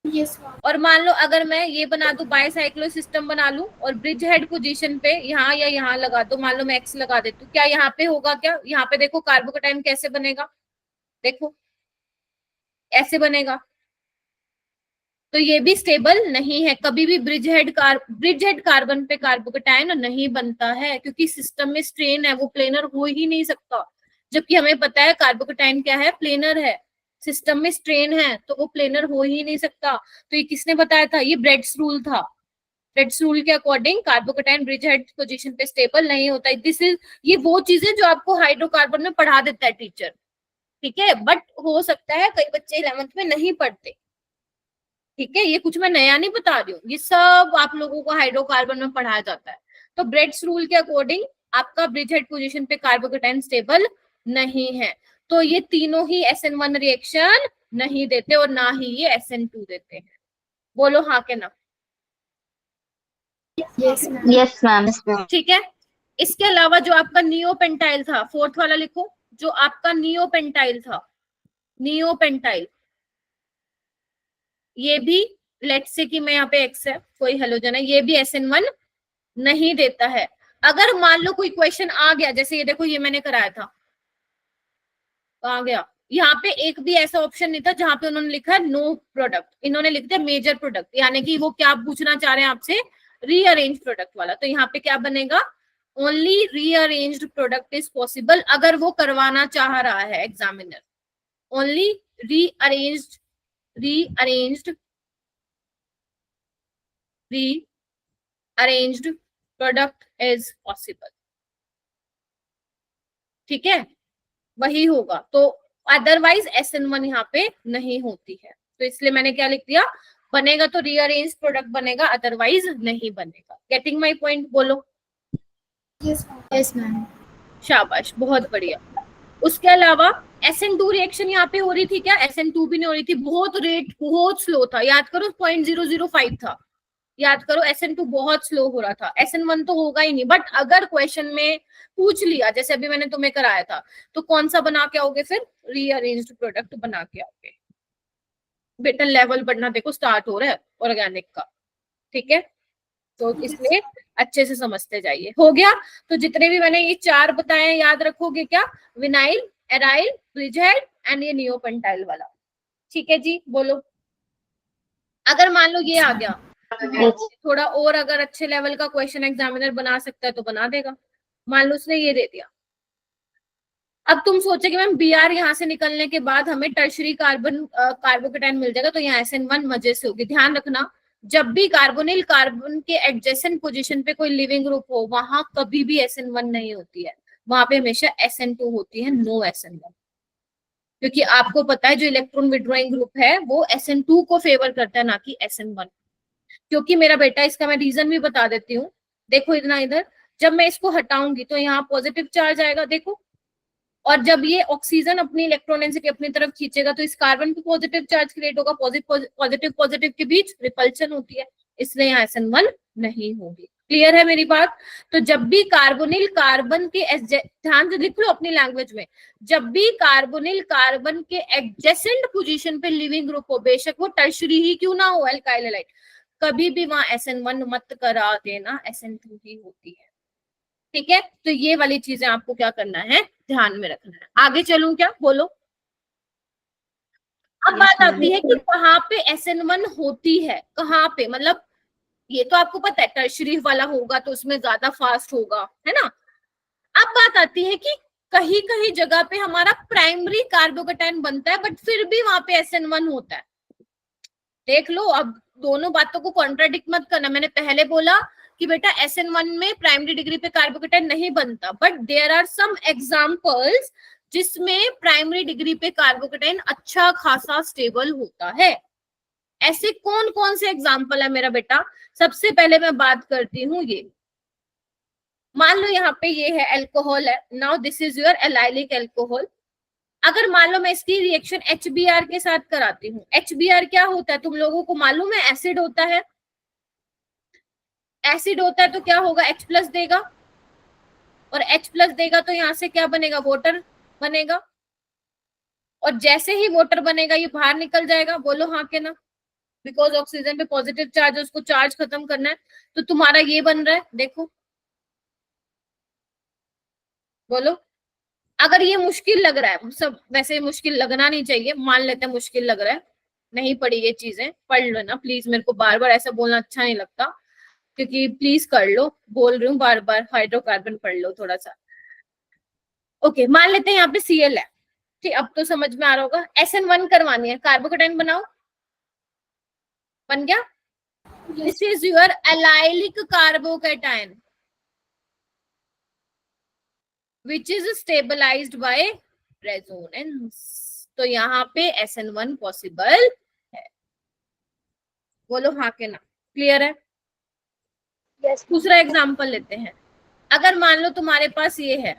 यस। और मान लो अगर मैं ये बना दूं, बाईसाइक्लो सिस्टम बना लूं और ब्रिज हेड पोजीशन पे यहाँ या यहाँ लगा दो, मान लो मैं X लगा देती हूँ, क्या यहाँ पे होगा? क्या यहाँ पे देखो कार्बोकेटाइन कैसे बनेगा, देखो ऐसे बनेगा, तो ये भी स्टेबल नहीं है। कभी भी ब्रिज हेड कार्बन पे कार्बोकेटाइन नहीं बनता है, क्योंकि सिस्टम में स्ट्रेन है, वो प्लेनर हो ही नहीं सकता। जबकि हमें पता है कार्बोकेटाइन क्या है, प्लेनर है, सिस्टम में स्ट्रेन है तो वो प्लेनर हो ही नहीं सकता। तो ये किसने बताया था? ये ब्रेड्स रूल था। ब्रेड्स रूल के according carbocation bridge head position पे स्टेबल नहीं होता है। दिस इज, ये वो चीजें जो आपको हाइड्रोकार्बन में पढ़ा देता है टीचर, ठीक है, बट हो सकता है कई बच्चे 11th में नहीं पढ़ते, ठीक है, ये कुछ मैं नया नहीं बता रही हूँ, ये सब आप लोगों को हाइड्रोकार्बन में पढ़ाया जाता है। तो ब्रेड्स रूल के अकॉर्डिंग आपका ब्रिज हेड पोजीशन पे कार्बोकेटाइन स्टेबल नहीं है। तो ये तीनों ही SN1 रिएक्शन नहीं देते और ना ही ये SN2 देते हैं। बोलो हाँ के ना। Yes ma'am. ठीक है, इसके अलावा जो आपका नियोपेंटाइल था, फोर्थ वाला लिखो, जो आपका नियोपेंटाइल था, नियोपेंटाइल, ये भी लेट से कि मैं यहाँ पे एक्स है, कोई हेलोजन है, ये भी SN1 नहीं देता है। अगर मान लो कोई क्वेश्चन आ गया, जैसे ये देखो, ये मैंने कराया था, आ गया, यहाँ पे एक भी ऐसा ऑप्शन नहीं था जहां पे उन्होंने लिखा है नो प्रोडक्ट, इन्होंने लिख दिया मेजर प्रोडक्ट, यानी कि वो क्या पूछना चाह रहे हैं आपसे, रीअरेंज प्रोडक्ट वाला। तो यहाँ पे क्या बनेगा, only rearranged product is possible, अगर वो करवाना चाह रहा है examiner, only rearranged product is possible. ठीक है, वही होगा। तो अदरवाइज SN1 यहाँ पे नहीं होती है, तो इसलिए मैंने क्या लिख दिया, बनेगा तो रीअरेंज प्रोडक्ट बनेगा, अदरवाइज नहीं बनेगा। Getting my point? बोलो यस मैम। शाबाश, बहुत बढ़िया। उसके अलावा SN2 रिएक्शन यहाँ पे हो रही थी क्या? SN2 भी नहीं हो रही थी, बहुत रेट बहुत स्लो था, याद करो 0.005 था, याद करो SN2 बहुत स्लो हो रहा था। SN1 तो होगा ही नहीं, बट अगर क्वेश्चन में पूछ लिया, जैसे अभी मैंने तुम्हें कराया था, तो कौन सा बना के आओगे फिर? रीअरेंज्ड प्रोडक्ट बना के आओगे। बेटा लेवल बढ़ना देखो स्टार्ट हो रहा है ऑर्गेनिक का, ठीक है, तो इसलिए अच्छे से समझते जाइए। हो गया? तो जितने भी मैंने ये 4 बताए हैं याद रखोगे क्या? विनाइल, एराइल, ब्रिजहेड एंड ये नियोपेंटाइल वाला। ठीक है जी, बोलो। अगर मान लो ये आ गया, थोड़ा और अगर अच्छे लेवल का क्वेश्चन एग्जामिनर बना सकता है तो बना देगा। मान लो उसने ये दे दिया, अब तुम सोचे कि मैम Br यहाँ से निकलने के बाद हमें टर्शरी कार्बोकेटाइन मिल जाएगा, तो यहाँ SN1 मजे से होगी। ध्यान रखना, जब भी कार्बोनिल कार्बन के एडजेसेंट पोजीशन पे कोई लिविंग ग्रुप हो, वहां कभी भी SN1 नहीं होती है, वहां पे हमेशा SN2 होती है, नो SN1। क्योंकि आपको पता है जो इलेक्ट्रॉन विड्रॉइंग ग्रुप है वो SN2 को फेवर करता है, ना कि SN1। क्योंकि मेरा बेटा, इसका मैं रीजन भी बता देती हूँ। देखो इतना, इधर जब मैं इसको हटाऊंगी तो यहाँ पॉजिटिव चार्ज आएगा, देखो, और जब ये ऑक्सीजन अपनी इलेक्ट्रॉन डेंसिटी अपनी तरफ खींचेगा तो इस कार्बन पे पॉजिटिव चार्ज क्रिएट होगा, पॉजिटिव के बीच रिपल्शन होती है, इसलिए यहाँ SN1 नहीं होगी। क्लियर है मेरी बात? तो जब भी कार्बोनिल कार्बन के, ध्यान से लिख लो अपनी लैंग्वेज में, जब भी कार्बोनिल कार्बन के एडजेसेंट पोजीशन पे लिविंग ग्रुप हो, बेशक वो टर्शरी ही क्यों ना हो, एल्काइल हैलाइड, कभी भी वहां SN1 मत करा देना, SN2 ही होती है। ठीक है, तो ये वाली चीजें आपको क्या करना है, ध्यान में रखना है। आगे चलूं क्या? बोलो। अब बात आती है कि कहाँ पे SN1 होती है, कहाँ पे, मतलब ये तो आपको पता है टर्शरी वाला होगा तो उसमें ज्यादा फास्ट होगा, है ना। अब बात आती है कि कहीं कहीं जगह पे हमारा प्राइमरी कार्बोकेटाइन बनता है बट फिर भी वहां पे SN1 होता है। देख लो, अब दोनों बातों को कॉन्ट्राडिक्ट मत करना। मैंने पहले बोला कि बेटा SN1 में प्राइमरी डिग्री पे कार्बोकेटाइन नहीं बनता, but there are some examples जिसमें प्राइमरी डिग्री पे कार्बोकेटाइन अच्छा खासा स्टेबल होता है। ऐसे कौन कौन से एग्जांपल है मेरा बेटा? सबसे पहले मैं बात करती हूँ, ये मान लो यहाँ पे ये है एल्कोहल है, now this is your allylic alcohol. अगर मान लो मैं इसकी रिएक्शन HBr के साथ कराती हूँ, HBr क्या होता है तुम लोगों को मालूम है? एसिड होता है, एसिड होता है तो क्या होगा, H+ देगा, और H+ देगा तो यहाँ से क्या बनेगा, वाटर बनेगा, और जैसे ही वाटर बनेगा ये बाहर निकल जाएगा। बोलो हाँ के ना, बिकॉज ऑक्सीजन पे पॉजिटिव चार्ज है, उसको चार्ज खत्म करना है, तो तुम्हारा ये बन रहा है, देखो, बोलो। अगर ये मुश्किल लग रहा है, सब वैसे मुश्किल लगना नहीं चाहिए, मान लेते हैं मुश्किल लग रहा है, नहीं पढ़ी ये चीजें, पढ़ लो ना प्लीज, मेरे को बार बार ऐसा बोलना अच्छा नहीं लगता, क्योंकि प्लीज कर लो, बोल रही हूँ बार बार, हाइड्रोकार्बन पढ़ लो थोड़ा सा। ओके, मान लेते हैं यहाँ पे Cl है, ठीक, अब तो समझ में आ रहा होगा। SN1 करवानी है, कार्बोकेटाइन बनाओ, बन गया। This is your allylic carbocation which is stabilized by resonance, तो यहाँ पे SN1 पॉसिबल है। बोलो हाँ के ना, क्लियर है? यस। दूसरा एग्जांपल लेते हैं। अगर मान लो तुम्हारे पास ये है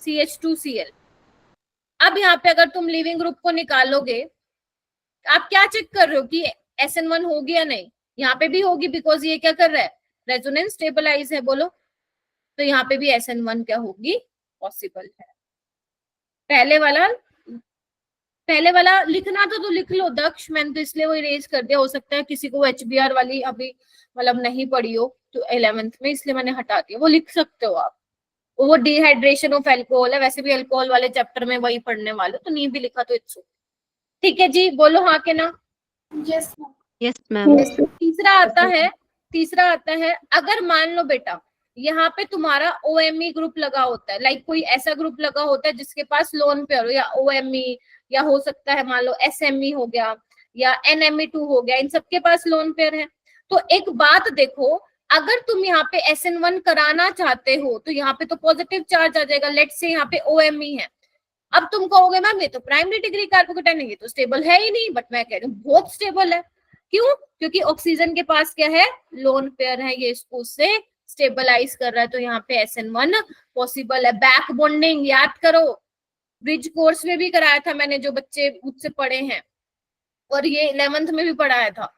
CH2Cl, अब यहाँ पे अगर तुम लिविंग ग्रुप को निकालोगे, आप क्या चेक कर रहे हो कि SN1 होगी या नहीं? यहाँ पे भी होगी, बिकॉज ये क्या कर रहा है, रेजोनेंस स्टेबलाइज है, बोलो। तो यहाँ पे भी SN1 क्या होगी, पॉसिबल है। पहले वाला लिखना तो लिख लो दक्ष, मैंने तो इसलिए वो इरेज कर दिया, हो सकता है किसी को HBR वाली अभी मतलब नहीं पढ़ी हो तो 11th में, इसलिए मैंने हटा दिया, वो लिख सकते हो आप। वो डिहाइड्रेशन ऑफ अल्कोहल है, वैसे भी अल्कोहल वाले चैप्टर में वही पढ़ने वाले, तो नहीं भी लिखा तो इट्स ठीक है जी, बोलो हाँ के ना। Yes yes ma'am. तीसरा आता है अगर मान लो बेटा यहाँ पे तुम्हारा OME ग्रुप लगा होता है, लाइक कोई ऐसा ग्रुप लगा होता है जिसके पास लोन पेयर हो, या OME, या हो सकता है मान लो SME हो गया या NME2 हो गया, इन सबके पास लोन पेयर है। तो एक बात देखो, अगर तुम यहाँ पे SN1 कराना चाहते हो तो यहाँ पे तो पॉजिटिव चार्ज आ जाएगा, लेट से यहाँ पे OME है। अब तुम कहोगे मैम ये तो प्राइमरी डिग्री कार्बोकेटाइन है, ये तो स्टेबल है ही नहीं, बट मैं कह रही हूँ बहुत स्टेबल है। क्यों? क्योंकि ऑक्सीजन के पास क्या है, लोन पेयर है, ये इसको उससे स्टेबलाइज कर रहा है, तो यहाँ पे SN1 पॉसिबल है। बैक बॉन्डिंग याद करो, ब्रिज कोर्स में भी कराया था मैंने, जो बच्चे मुझसे पढ़े हैं, और ये 11th में भी पढ़ाया था,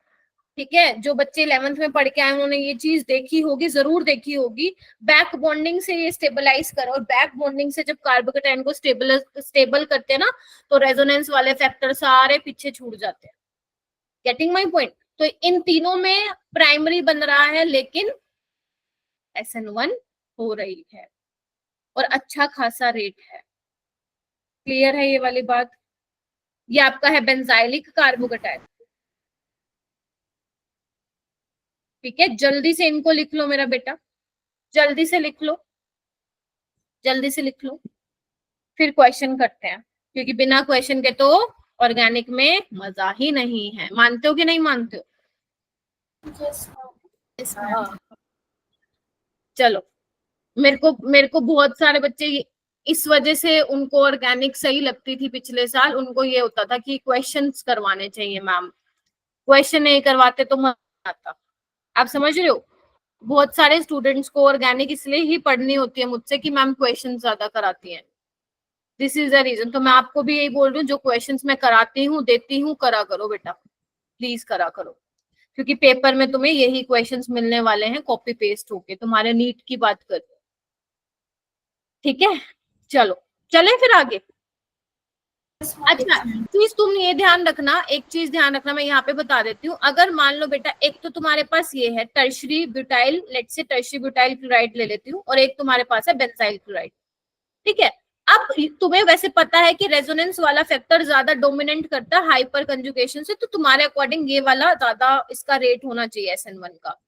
ठीक है। जो बच्चे 11th में पढ़ के आए उन्होंने ये चीज देखी होगी, जरूर देखी होगी। बैक बॉन्डिंग से ये स्टेबलाइज करो, और बैक बॉन्डिंग से जब कार्बोकेटाइन को स्टेबल करते हैं ना, तो रेजोनेंस वाले फैक्टर सारे पीछे छूट जाते हैं। Getting my point? तो इन तीनों में प्राइमरी बन रहा है, लेकिन SN1 हो रही है और अच्छा खासा रेट है। क्लियर है ये वाली बात? ये आपका है बेंजाइलिक कार्बोकेटाइन, ठीक है। जल्दी से इनको लिख लो मेरा बेटा, जल्दी से लिख लो, जल्दी से लिख लो, फिर क्वेश्चन करते हैं, क्योंकि बिना क्वेश्चन के तो ऑर्गेनिक में मजा ही नहीं है। मानते हो कि नहीं मानते हो? चलो, मेरे को बहुत सारे बच्चे इस वजह से उनको ऑर्गेनिक सही लगती थी पिछले साल, उनको ये होता था कि क्वेश्चंस करवाने चाहिए मैम, क्वेश्चन नहीं करवाते तो मजा आता। आप समझ रहे हो? बहुत सारे स्टूडेंट्स को ऑर्गेनिक इसलिए ही पढ़नी होती है मुझसे कि मैम क्वेश्चन ज्यादा कराती हैं, दिस इज द रीजन। तो मैं आपको भी यही बोल रही हूँ, जो क्वेश्चंस मैं कराती हूँ, देती हूँ, करा करो बेटा, प्लीज करा करो, क्योंकि पेपर में तुम्हें यही क्वेश्चंस मिलने वाले हैं कॉपी पेस्ट होके, तुम्हारे नीट की बात कर, ठीक है। चलो चले फिर आगे। अच्छा प्लीज तुम ये ध्यान रखना, एक चीज ध्यान रखना, मैं यहाँ पे बता देती हूँ। अगर मान लो बेटा एक तो तुम्हारे पास ये है tertiary butyl, let's say tertiary butyl chloride ले लेती हूँ, और एक तुम्हारे पास है बेंजाइल क्लोराइड, ठीक है। अब तुम्हें वैसे पता है कि रेजोनेंस वाला फैक्टर ज्यादा डोमिनेंट करता है हाइपर कंजुगेशन से, तो तुम्हारे अकॉर्डिंग ये वाला ज्यादा इसका रेट होना चाहिए SN1 का,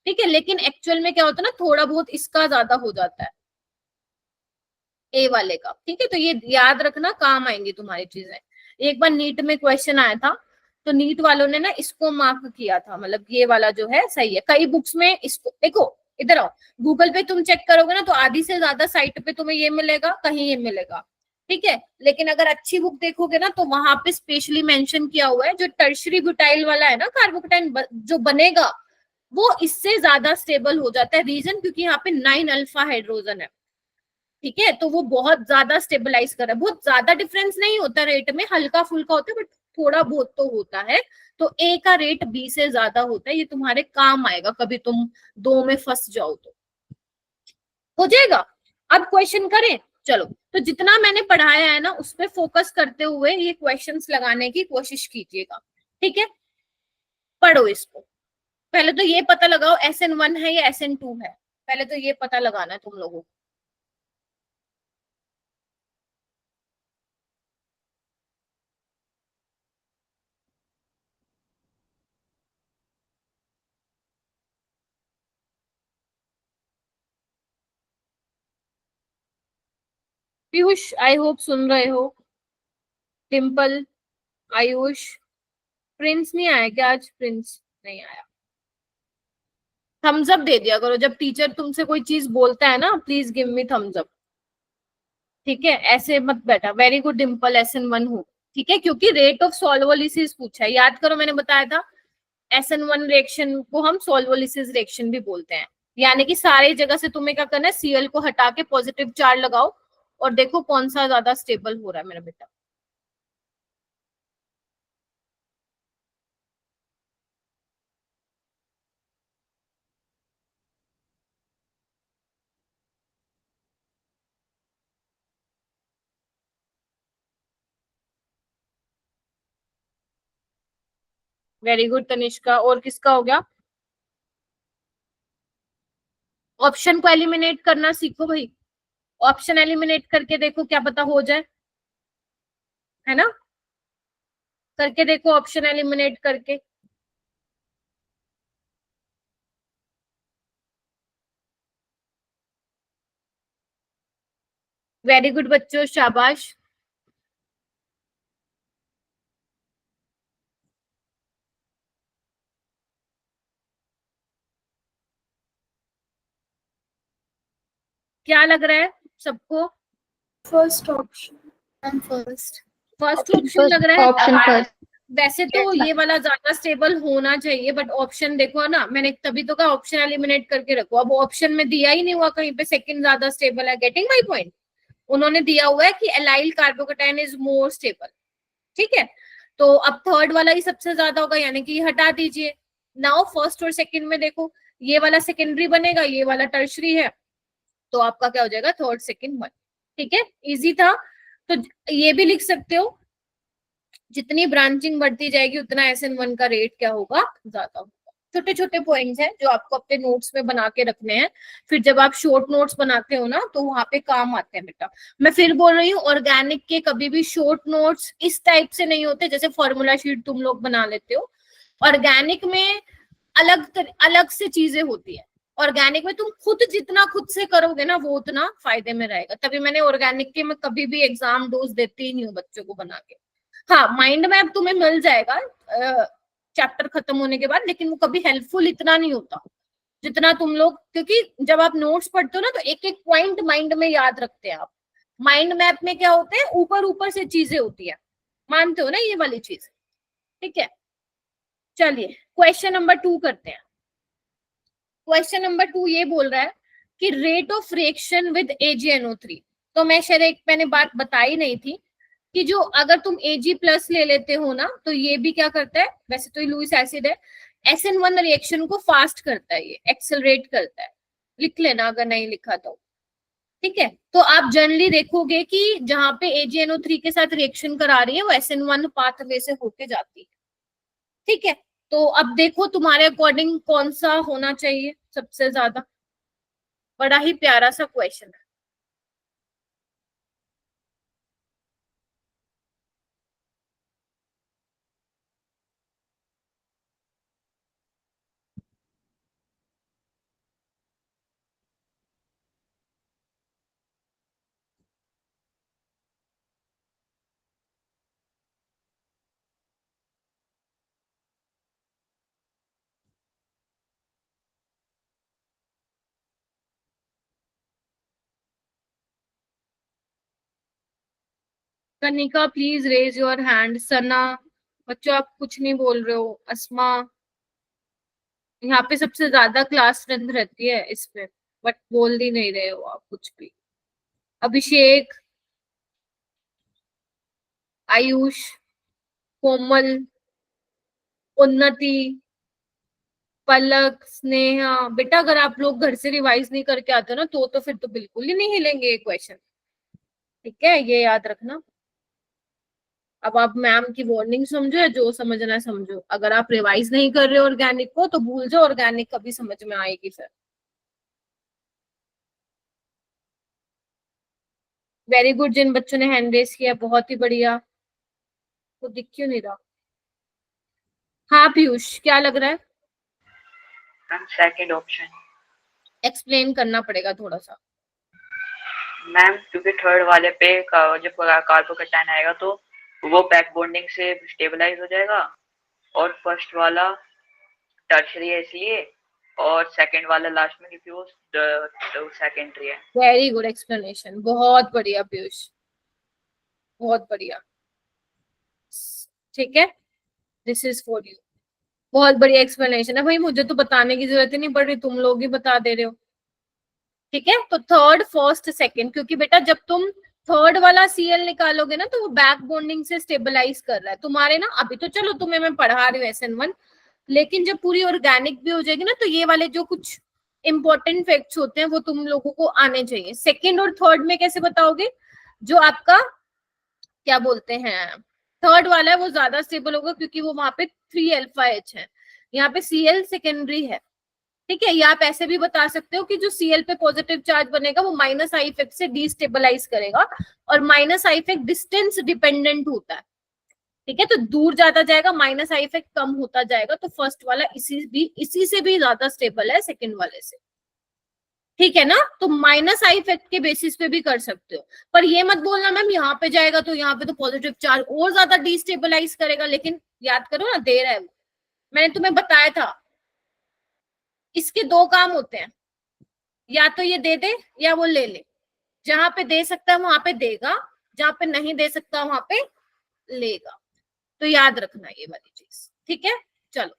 ठीक है। लेकिन एक्चुअल में क्या होता है ना, थोड़ा बहुत इसका ज्यादा हो जाता है ए वाले का, ठीक है। तो ये याद रखना, काम आएंगी तुम्हारी चीजें। एक बार नीट में क्वेश्चन आया था, तो नीट वालों ने ना इसको मार्क किया था, मतलब ये वाला जो है सही है। कई बुक्स में इसको देखो, इधर आओ, गूगल पे तुम चेक करोगे ना तो आधी से ज्यादा साइट पे तुम्हें ये मिलेगा, कहीं ये मिलेगा, ठीक है। लेकिन अगर अच्छी बुक देखोगे ना तो वहां पे स्पेशली मेंशन किया हुआ है, जो टर्शरी ब्यूटाइल वाला है ना कार्बोकेटाइन जो बनेगा, वो इससे ज्यादा स्टेबल हो जाता है। रीजन क्योंकि यहाँ पे 9 अल्फा हाइड्रोजन है, ठीक है। तो वो बहुत ज्यादा स्टेबलाइज कर रहा है, बहुत ज्यादा डिफरेंस नहीं होता रेट में, हल्का फुल्का होता है, बट थोड़ा बहुत तो होता है। तो ए का रेट बी से ज्यादा होता है, ये तुम्हारे काम आएगा कभी तुम दो में फंस जाओ तो, हो जाएगा। अब क्वेश्चन करें, चलो। तो जितना मैंने पढ़ाया है ना उस पर फोकस करते हुए ये क्वेश्चंस लगाने की कोशिश कीजिएगा, ठीक है। पढ़ो इसको, पहले तो ये पता लगाओ SN1 है या SN2 है, पहले तो ये पता लगाना है तुम लोगों को। पीयूष आई होप सुन रहे हो, डिम्पल, आयुष, प्रिंस नहीं आया क्या आज? प्रिंस नहीं आया। थम्स अप दे दिया करो जब टीचर तुमसे कोई चीज बोलता है ना, please give me thumbs up, ठीक है। ऐसे मत बैठा। वेरी गुड डिम्पल, SN1 हो, ठीक है। क्योंकि रेट ऑफ सॉल्वोलिसिस पूछा है, याद करो मैंने बताया था SN1 रिएक्शन को हम सॉल्वोलिसिस रिएक्शन भी बोलते हैं, यानी कि सारी जगह से तुम्हें क्या करना है, Cl को हटा के पॉजिटिव चार्ज लगाओ और देखो कौन सा ज्यादा स्टेबल हो रहा है मेरा बेटा। Very good Tanishka. और किसका हो गया? ऑप्शन को एलिमिनेट करना सीखो भाई। ऑप्शन एलिमिनेट करके देखो, क्या पता हो जाए, है ना? करके देखो ऑप्शन एलिमिनेट करके। वेरी गुड बच्चों, शाबाश। क्या लग रहा है सबको? First option. First first option लग रहा है। Option first. वैसे तो ये वाला ज्यादा स्टेबल होना चाहिए, बट ऑप्शन देखो ना, मैंने तभी तो कहा ऑप्शन एलिमिनेट करके रखो। अब ऑप्शन में दिया ही नहीं हुआ कहीं पे सेकंड ज्यादा स्टेबल है। Getting my point? उन्होंने दिया हुआ है कि allyl carbocation is more stable, ठीक है? तो अब थर्ड वाला ही सबसे ज्यादा होगा, यानी कि हटा दीजिए। नाउ फर्स्ट और सेकंड में देखो, ये वाला सेकेंडरी बनेगा, ये वाला टर्शरी है, तो आपका क्या हो जाएगा? Third second one. ठीक है, इजी था। तो ये भी लिख सकते हो, जितनी ब्रांचिंग बढ़ती जाएगी उतना SN1 का रेट क्या होगा? ज्यादा होगा। छोटे छोटे पॉइंट्स हैं जो आपको अपने नोट्स में बना के रखने हैं, फिर जब आप शॉर्ट नोट्स बनाते हो ना तो वहां पे काम आते हैं बेटा। मैं फिर बोल रही हूँ, ऑर्गेनिक के कभी भी शॉर्ट नोट्स इस टाइप से नहीं होते जैसे फॉर्मूला शीट तुम लोग बना लेते हो। ऑर्गेनिक में अलग से चीजें होती है। ऑर्गेनिक में तुम खुद जितना खुद से करोगे ना वो उतना फायदे में रहेगा। तभी मैंने ऑर्गेनिक के में कभी भी एग्जाम डोज देती ही नहीं हूँ बच्चों को बना के। हाँ, माइंड मैप तुम्हें मिल जाएगा चैप्टर खत्म होने के बाद, लेकिन वो कभी हेल्पफुल इतना नहीं होता जितना तुम लोग, क्योंकि जब आप नोट्स पढ़ते हो ना तो एक एक पॉइंट माइंड में याद रखते हैं आप। माइंड मैप में क्या होते हैं? ऊपर ऊपर से चीजें होती है, मानते हो ना ये वाली चीज? ठीक है, चलिए क्वेश्चन नंबर 2 करते हैं। क्वेश्चन नंबर 2 ये बोल रहा है कि rate of reaction with AgNO3। तो मैं शायद एक मैंने बात बताई नहीं थी कि जो अगर तुम Ag+ ले लेते हो ना तो ये भी क्या करता है? वैसे तो ये लुईस एसिड है, SN1 रिएक्शन को फास्ट करता है, ये एक्सेलरेट करता है। लिख लेना अगर नहीं लिखा तो, ठीक है? तो आप जनरली देखोगे कि जहां पे AgNO3 के साथ रिएक्शन करा रही है वो SN1 पाथवे से होके जाती है, ठीक है? तो अब देखो तुम्हारे अकॉर्डिंग कौन सा होना चाहिए सबसे ज्यादा। बड़ा ही प्यारा सा क्वेश्चन है। Kanika please raise your hand. Sana, बच्चों आप कुछ नहीं बोल रहे हो। अस्मा, यहाँ पे सबसे ज्यादा क्लास स्ट्रेंथ रहती है इस पे, बट बोल ही नहीं रहे हो आप कुछ भी। अभिषेक, आयुष, कोमल, उन्नति, पलक, स्नेहा, बेटा अगर आप लोग घर से रिवाइज नहीं करके आते हो ना तो फिर तो बिल्कुल ही नहीं हिलेंगे ये क्वेश्चन, ठीक है? ये याद रखना। अब आप मैम की वार्निंग समझो या जो समझना है समझो। अगर आप रिवाइज नहीं कर रहे हो ऑर्गेनिक को तो भूल जाओ, ऑर्गेनिक कभी समझ में आएगी फिर। वेरी गुड, जिन बच्चों ने हैंड रेस किया बहुत ही बढ़िया। तो दिख क्यों नहीं रहा? हाँ पीयूष, क्या लग रहा है? Ma'am second option. एक्सप्लेन करना पड़ेगा थोड़ा सा। मैम क्योंकि थर्ड वाले पे जब कार्बोकेटाइन आएगा तो वो बैक बॉन्डिंग से स्टेबलाइज हो जाएगा, और फर्स्ट वाला टर्शरी है इसलिए, और सेकंड वाला लास्ट में क्योंकि वो सेकेंडरी है। वेरी गुड एक्सप्लेनेशन, बहुत बढ़िया पीयूष, बहुत बढ़िया। ठीक है, दिस इज फॉर यू। बहुत बढ़िया एक्सप्लेनेशन है भाई, मुझे तो बताने की जरूरत ही नहीं पड़ रही, तुम लोग ही बता दे रहे हो। ठीक है, तो थर्ड, फर्स्ट, सेकंड, क्योंकि बेटा जब तुम थर्ड वाला Cl निकालोगे ना तो वो बैक बॉन्डिंग से स्टेबलाइज कर रहा है तुम्हारे ना। अभी तो चलो तुम्हें मैं पढ़ा रही हूँ SN1, लेकिन जब पूरी ऑर्गेनिक भी हो जाएगी ना तो ये वाले जो कुछ इंपॉर्टेंट फैक्ट्स होते हैं वो तुम लोगों को आने चाहिए। सेकेंड और थर्ड में कैसे बताओगे? जो आपका क्या बोलते हैं थर्ड वाला है वो ज्यादा स्टेबल होगा क्योंकि वो वहां पे 3 अल्फा H है, यहाँ पे Cl सेकेंडरी है। ठीक है, या आप ऐसे भी बता सकते हो कि जो Cl पे पॉजिटिव चार्ज बनेगा वो माइनस आई इफेक्ट से डिस्टेबलाइज करेगा, और minus I effect distance dependent होता है। ठीक है, तो दूर जाता जाएगा, माइनस आई इफेक्ट कम होता जाएगा, तो फर्स्ट वाला इसी से भी ज्यादा स्टेबल है सेकंड वाले से। ठीक है ना, तो माइनस आई इफेक्ट के बेसिस पे भी कर सकते हो, पर ये मत बोलना मैम यहाँ पे जाएगा तो यहाँ पे तो पॉजिटिव चार्ज और ज्यादा डिस्टेबलाइज करेगा। लेकिन याद करो ना, दे रहा है वो, मैंने तुम्हें बताया था इसके दो काम होते हैं, या तो ये दे दे या वो ले ले। जहां पे दे सकता है वहां पे देगा, जहां पे नहीं दे सकता वहां पे लेगा। तो याद रखना ये वाली चीज। ठीक है, चलो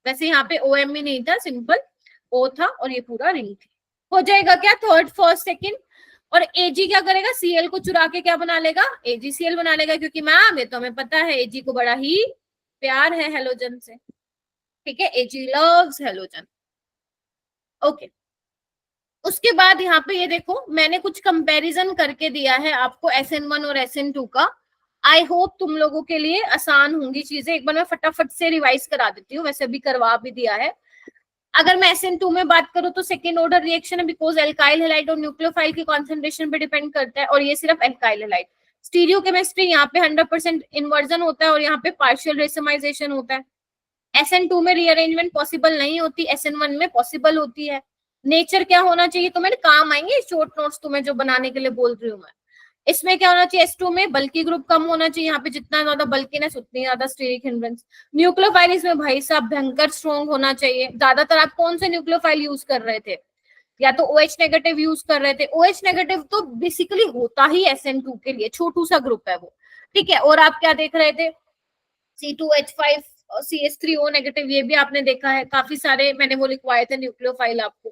वैसे यहाँ पे OM ही नहीं था, सिंपल O था और ये पूरा रिंग थी। हो जाएगा क्या थर्ड फर्स्ट सेकंड। और Ag क्या करेगा? Cl को चुरा के क्या बना लेगा? AgCl बना लेगा, क्योंकि मैम ये तो हमें पता है Ag को बड़ा ही प्यार है हेलोजन से। ठीक है, Ag लव्स हेलोजन। ओके, उसके बाद यहाँ पे ये देखो मैंने कुछ कंपैरिजन करके दिया है आपको SN1 और SN2 का। आई होप तुम लोगों के लिए आसान होंगी चीजें। एक बार मैं फटाफट से रिवाइज करा देती हूँ, वैसे भी करवा भी दिया है। अगर मैं SN2 में बात करूं तो सेकेंड ऑर्डर रिएक्शन है, बिकॉज एल्काइल हैलाइड और न्यूक्लियोफाइल की कॉन्सेंट्रेशन पे डिपेंड करता है, और ये सिर्फ एल्काइल हैलाइड। स्टीरियोकेमिस्ट्री यहाँ पे 100% इन्वर्जन होता है और यहाँ पे पार्शियल रेसमाइजेशन होता है। SN2 में रीअरेंजमेंट पॉसिबल नहीं होती, SN1 में पॉसिबल होती है। नेचर क्या होना चाहिए तो मेरे काम आएंगे शॉर्ट नोट्स तुम्हें जो बनाने के लिए बोल रही हूँ मैं। इसमें क्या होना चाहिए? S2 में बल्कि ग्रुप कम होना चाहिए, यहाँ पे जितना ज्यादा बल्कीनेस उतनी ज्यादा स्टीरिक हिंड्रेंस। न्यूक्लियोफाइल इसमें भाई साहब भयंकर स्ट्रॉन्ग होना चाहिए। ज्यादातर आप कौन से न्यूक्लियोफाइल यूज कर रहे थे? या तो OH नेगेटिव यूज कर रहे थे। OH नेगेटिव तो बेसिकली होता ही SN2 के लिए, छोटू सा ग्रुप है वो। ठीक है, और आप क्या देख रहे थे? C2H5 CH3O नेगेटिव, ये भी आपने देखा है, काफी सारे मैंने वो लिखवाए थे न्यूक्लियोफाइल आपको।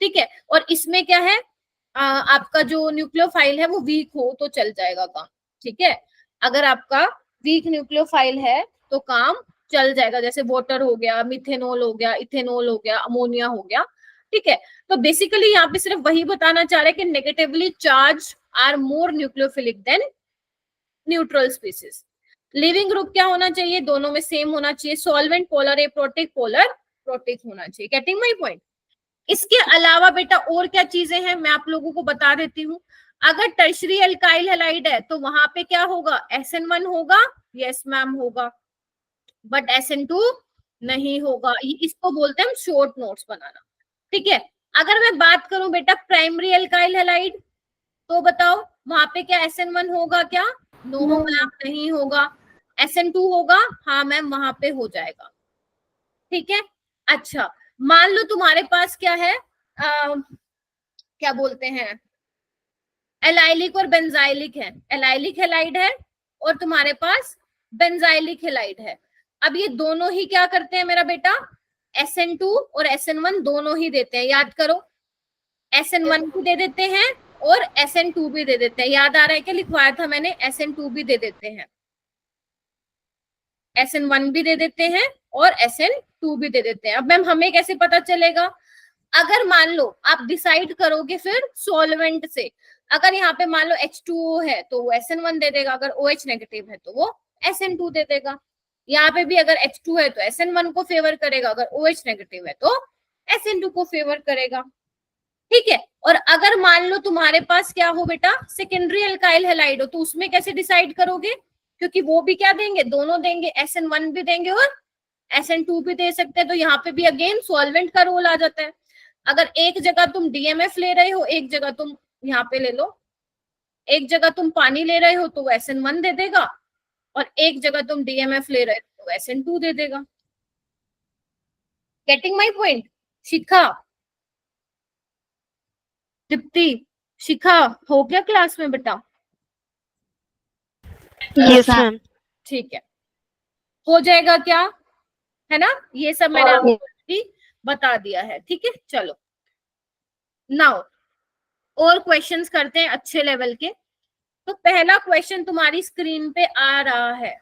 ठीक है, और इसमें क्या है आपका जो न्यूक्लियोफाइल है वो वीक हो तो चल जाएगा काम। ठीक है, अगर आपका वीक न्यूक्लियोफाइल है तो काम चल जाएगा, जैसे वाटर हो गया, मिथेनॉल हो गया, इथेनॉल हो गया, अमोनिया हो गया। ठीक है, तो बेसिकली यहाँ पे सिर्फ वही बताना चाह रहे हैं कि negatively charge are more nucleophilic than neutral species. Leaving group क्या होना चाहिए? दोनों में सेम होना चाहिए। Solvent polar aprotic polar protic होना चाहिए। Getting my point? इसके अलावा बेटा और क्या चीजें हैं मैं आप लोगों को बता देती हूँ। अगर टर्शरी अल्काइल हैलाइड है तो वहां पे क्या होगा? SN1 होगा, यस मैम होगा, बट SN2 नहीं होगा। इसको बोलते हैं हम शॉर्ट नोट्स बनाना। ठीक है, अगर मैं बात करूं बेटा प्राइमरी अल्काइल हैलाइड तो बताओ वहां पे क्या SN1 होगा क्या? नो मैम नहीं होगा। SN2 होगा? हाँ मैम वहां पे हो जाएगा। ठीक है, अच्छा मान लो तुम्हारे पास क्या है क्या बोलते हैं एलाइलिक और बेंजाइलिक है। एलाइलिक हैलाइड है और तुम्हारे पास बेंजाइलिक हैलाइड है। अब ये दोनों ही क्या करते हैं मेरा बेटा? SN2 और SN1 दोनों ही देते हैं। याद करो, SN1 भी दे देते हैं और SN2 भी दे देते हैं। याद आ रहा है क्या लिखवाया था मैंने? SN2 भी दे देते हैं, SN1 भी दे देते हैं और SN2 भी दे देते हैं। अब मैम हमें कैसे पता चलेगा? अगर मान लो आप डिसाइड करोगे फिर सॉल्वेंट से, अगर यहाँ पे मान लो H2O है तो वो SN1 दे देगा, अगर OH नेगेटिव है तो वो SN2 दे देगा। यहाँ पे भी अगर H2 है तो SN1 को फेवर करेगा, अगर OH नेगेटिव है तो SN2 को फेवर करेगा। ठीक है, और अगर मान लो तुम्हारे पास क्या हो बेटा सेकेंडरी अल्काइल हैलाइड हो तो उसमें कैसे डिसाइड करोगे? क्योंकि वो भी क्या देंगे? दोनों देंगे, SN1 भी देंगे और SN2 भी दे सकते हैं। तो यहाँ पे भी अगेन सॉल्वेंट का रोल आ जाता है। अगर एक जगह तुम DMF ले रहे हो, एक जगह तुम यहाँ पे ले लो, एक जगह तुम पानी ले रहे हो तो वो SN1 दे देगा, और एक जगह तुम DMF ले रहे हो तो SN2 दे देगा। Getting my point? Shikha, Dipti, Shikha हो गया क्लास में बेटा? Yes ma'am. ठीक है, हो जाएगा क्या? है ना, ये सब मैंने आपको बता दिया है। ठीक है, चलो नाउ और क्वेश्चंस करते हैं अच्छे लेवल के। तो पहला क्वेश्चन तुम्हारी स्क्रीन पे आ रहा है,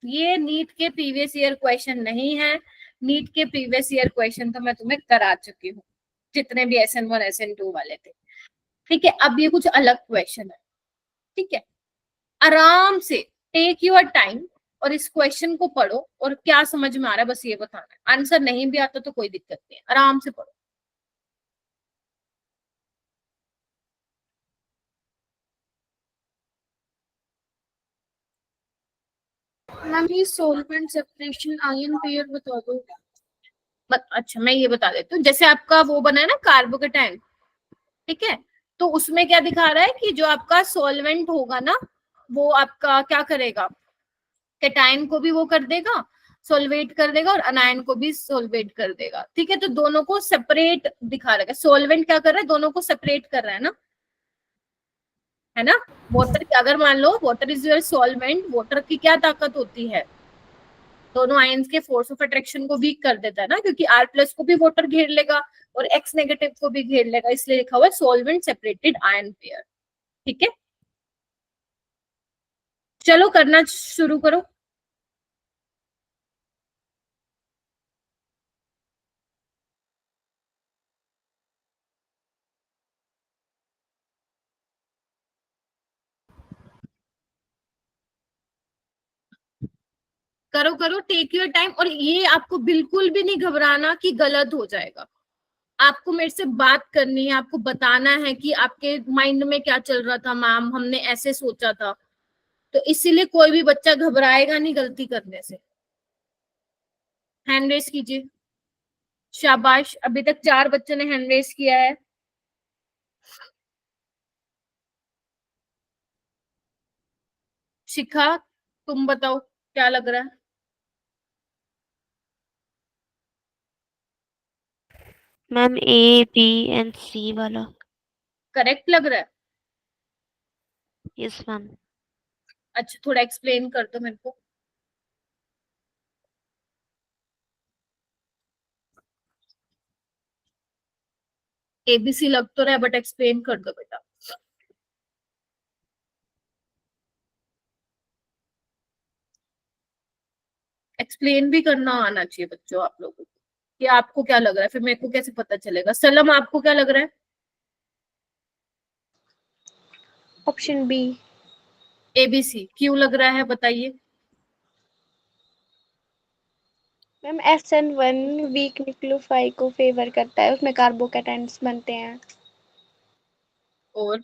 ये नीट के प्रीवियस ईयर क्वेश्चन नहीं है। नीट के प्रीवियस ईयर क्वेश्चन तो मैं तुम्हें करा चुकी हूँ, जितने भी SN1 SN2 वाले थे। ठीक है, अब ये कुछ अलग क्वेश्चन है। ठीक है, आराम से टेक योर टाइम और इस क्वेश्चन को पढ़ो और क्या समझ में आ रहा है बस ये बताना है। आंसर नहीं भी आता तो कोई दिक्कत नहीं है, आराम से पढ़ो। मैम ये सॉल्वेंट सेपरेशन आयन पेयर बता दो। अच्छा मैं ये बता देती हूँ, जैसे आपका वो बना है ना कार्बोकेटाइन, ठीक है, तो उसमें क्या दिखा रहा है कि जो आपका सॉल्वेंट होगा ना वो आपका क्या करेगा, कैटायन को भी वो कर देगा, सोलवेट कर देगा, और अनायन को भी सोलवेट कर देगा। ठीक है, तो दोनों को सेपरेट दिखा रहा है। सॉल्वेंट क्या कर रहा है, दोनों को सेपरेट कर रहा है ना। वाटर की अगर मान लो water is your solvent, water की क्या ताकत होती है, दोनों आयंस के फोर्स ऑफ अट्रैक्शन को वीक कर देता है ना, क्योंकि R+ को भी वाटर घेर लेगा और X नेगेटिव को भी घेर लेगा, इसलिए लिखा हुआ है सॉल्वेंट सेपरेटेड आयन पेयर। ठीक है, चलो करना शुरू करो। करो करो, टेक योर टाइम। और ये आपको बिल्कुल भी नहीं घबराना कि गलत हो जाएगा। आपको मेरे से बात करनी है, आपको बताना है कि आपके माइंड में क्या चल रहा था, मैम हमने ऐसे सोचा था। तो इसीलिए कोई भी बच्चा घबराएगा नहीं गलती करने से। हैंड रेस कीजिए, शाबाश। अभी तक 4 बच्चों ने हैंड रेस किया है। शिखा तुम बताओ क्या लग रहा है। Ma'am A B and C वाला। करेक्ट लग रहा है? Yes ma'am. अच्छा थोड़ा एक्सप्लेन कर दो मेरे को। ABC लग तो रहा है बट एक्सप्लेन कर दो बेटा। एक्सप्लेन भी करना आना चाहिए बच्चों आप लोगों को कि आपको क्या लग रहा है, फिर मेरे को कैसे पता चलेगा। सलम आपको क्या लग रहा है? Option B. ABC क्यों लग रहा है बताइए। मैम SN1 वीक न्यूक्लियोफाइल को फेवर करता है, उसमें कार्बोकैटायंस बनते हैं। और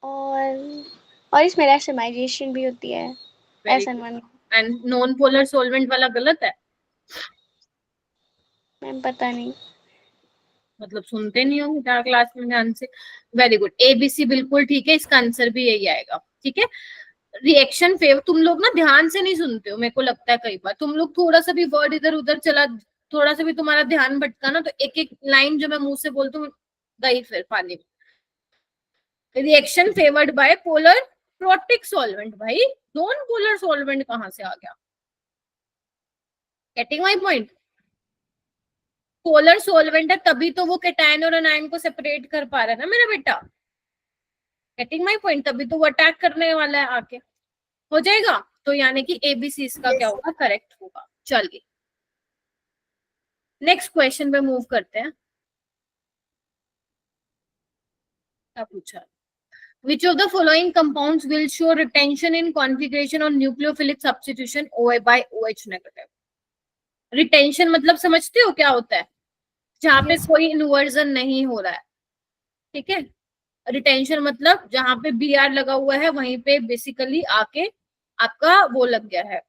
और इसमें रैशमाइजेशन भी होती है very good. SN1। And non polar solvent वाला गलत है? मैम पता नहीं। मतलब सुनते नहीं होंगे क्या क्लास में ध्यान से। वेरी गुड, ABC बिल्कुल ठीक है, इसका आंसर भी यही आएगा। ठीक है, रिएक्शन फेव तुम लोग ना ध्यान से नहीं सुनते हो, मेरे को लगता है कई बार तुम लोग थोड़ा सा भी वर्ड इधर उधर चला, थोड़ा सा भी तुम्हारा ध्यान भटका ना तो एक एक लाइन जो मैं मुंह से बोलती हूँ गई फिर पानी में। Reaction favoured by polar protic solvent, भाई नॉन पोलर सॉल्वेंट कहाँ से आ गया? Getting my point? Polar solvent है तभी तो वो कैटायन और अनायन को सेपरेट कर पा रहा है ना मेरा बेटा। Getting my point? तभी तो वो अटैक करने वाला है आके। हो जाएगा, तो यानी कि ABC इसका क्या होगा, करेक्ट होगा। चलिए नेक्स्ट क्वेश्चन पे मूव करते हैं। क्या पूछा? Which of the following compounds will show retention in configuration on nucleophilic substitution OA by OH negative? Retention मतलब समझते हो क्या होता है? जहां पे कोई इन्वर्जन नहीं हो रहा है। ठीक है, रिटेंशन मतलब जहां पे BR लगा हुआ है वहीं पे बेसिकली आके आपका वो लग गया है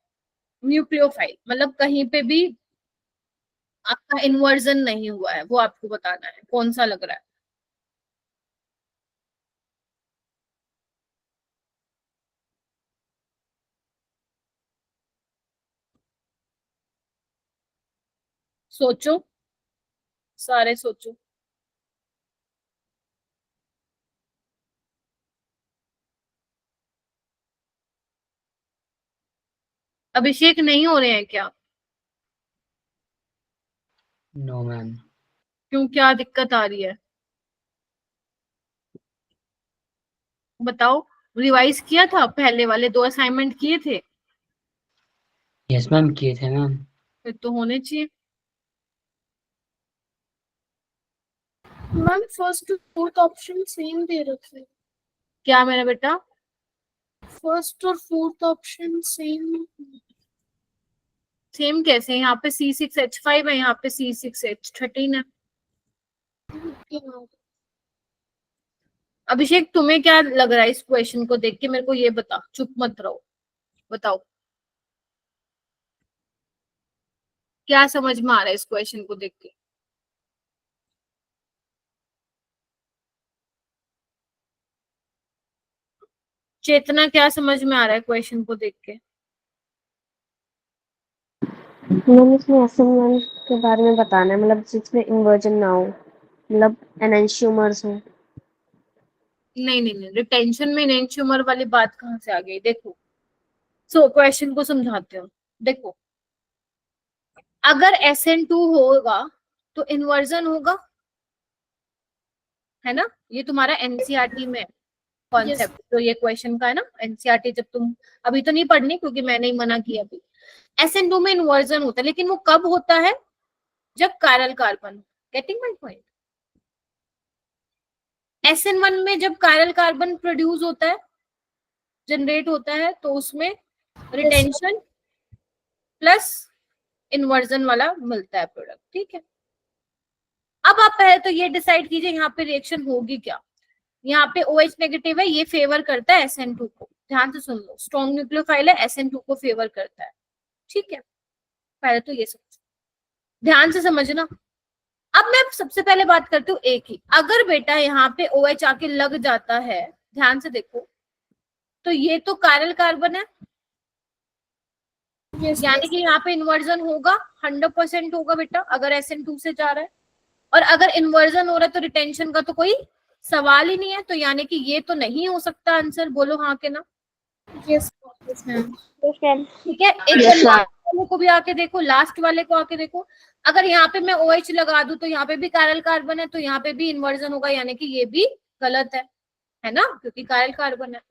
न्यूक्लियोफाइल, मतलब कहीं पे भी आपका इन्वर्जन नहीं हुआ है, वो आपको बताना है कौन सा लग रहा है। सोचो, सारे सोचो। अभिषेक नहीं हो रहे हैं क्या? No ma'am. क्यों, क्या दिक्कत आ रही है बताओ। रिवाइज किया था, पहले वाले 2 असाइनमेंट किए थे? यस मैम, किए थे मैम। फिर तो होने चाहिए। Ma'am first to fourth option same दे रखे। क्या मेरा बेटा? फर्स्ट और फोर्थ ऑप्शन सेम। सेम कैसे? यहाँ पे C6H5 है, यहाँ पे C6H13 है। अभिषेक, तुम्हें क्या लग रहा है इस क्वेश्चन को देख के? मेरे को ये बता, चुप मत रहो, बताओ क्या समझ में आ रहा है इस क्वेश्चन को देख के? चेतना, क्या समझ में आ रहा है क्वेश्चन को देख के? मैम इसमें एसेंट के बारे में बताना है, मतलब जिसमें इन्वर्जन ना हो, मतलब एनेंशियोमर्स हो। नहीं नहीं नहीं, रिटेंशन में एनेंशियोमर वाली बात कहाँ से आ गई? देखो, सो क्वेश्चन को समझाते हो। देखो, अगर SN2 होगा तो इन्वर्जन होगा, है ना? ये तुम्हारा NCERT में कॉन्सेप्ट तो ये क्वेश्चन का है ना, NCERT। जब तुम अभी तो नहीं पढ़नी क्योंकि मैंने ही मना किया अभी। SN2 में इन्वर्जन होता है, लेकिन वो कब होता है? जब chiral carbon, getting my point? SN1 में जब कायरल कार्बन प्रोड्यूस होता है, जनरेट होता है, तो उसमें रिटेंशन प्लस इन्वर्जन वाला मिलता है प्रोडक्ट, ठीक है? अब आप पहले तो ये डिसाइड कीजिए यहाँ पे रिएक्शन होगी क्या। यहाँ पे OH नेगेटिव है, ये फेवर करता है SN2 को, ध्यान से सुन लो, स्ट्रॉन्ग न्यूक्लियोफाइल है, SN2 को फेवर करता है, ठीक है? पहले तो ये समझो, ध्यान से समझना। अब मैं सबसे पहले बात करती हूँ एक ही, अगर बेटा यहाँ पे OH आके लग जाता है, ध्यान से देखो, तो ये तो कायरल कार्बन है, यानी कि यहाँ पे इन्वर्जन होगा, 100% होगा बेटा, अगर SN2 से जा रहा है। और अगर इन्वर्जन हो रहा है तो रिटेंशन का तो कोई सवाल ही नहीं है, तो यानी कि ये तो नहीं हो सकता आंसर, बोलो हाँ के ना। यस ठीक है, एक Yes, बार ma'am. लास्ट वाले को भी आके देखो, लास्ट वाले को आके देखो। अगर यहाँ पे मैं OH लगा दूं तो यहाँ पे भी कायरल कार्बन है, तो यहाँ पे भी इन्वर्जन होगा, यानी कि ये भी गलत है ना, क्योंकि कायरल कार्बन है।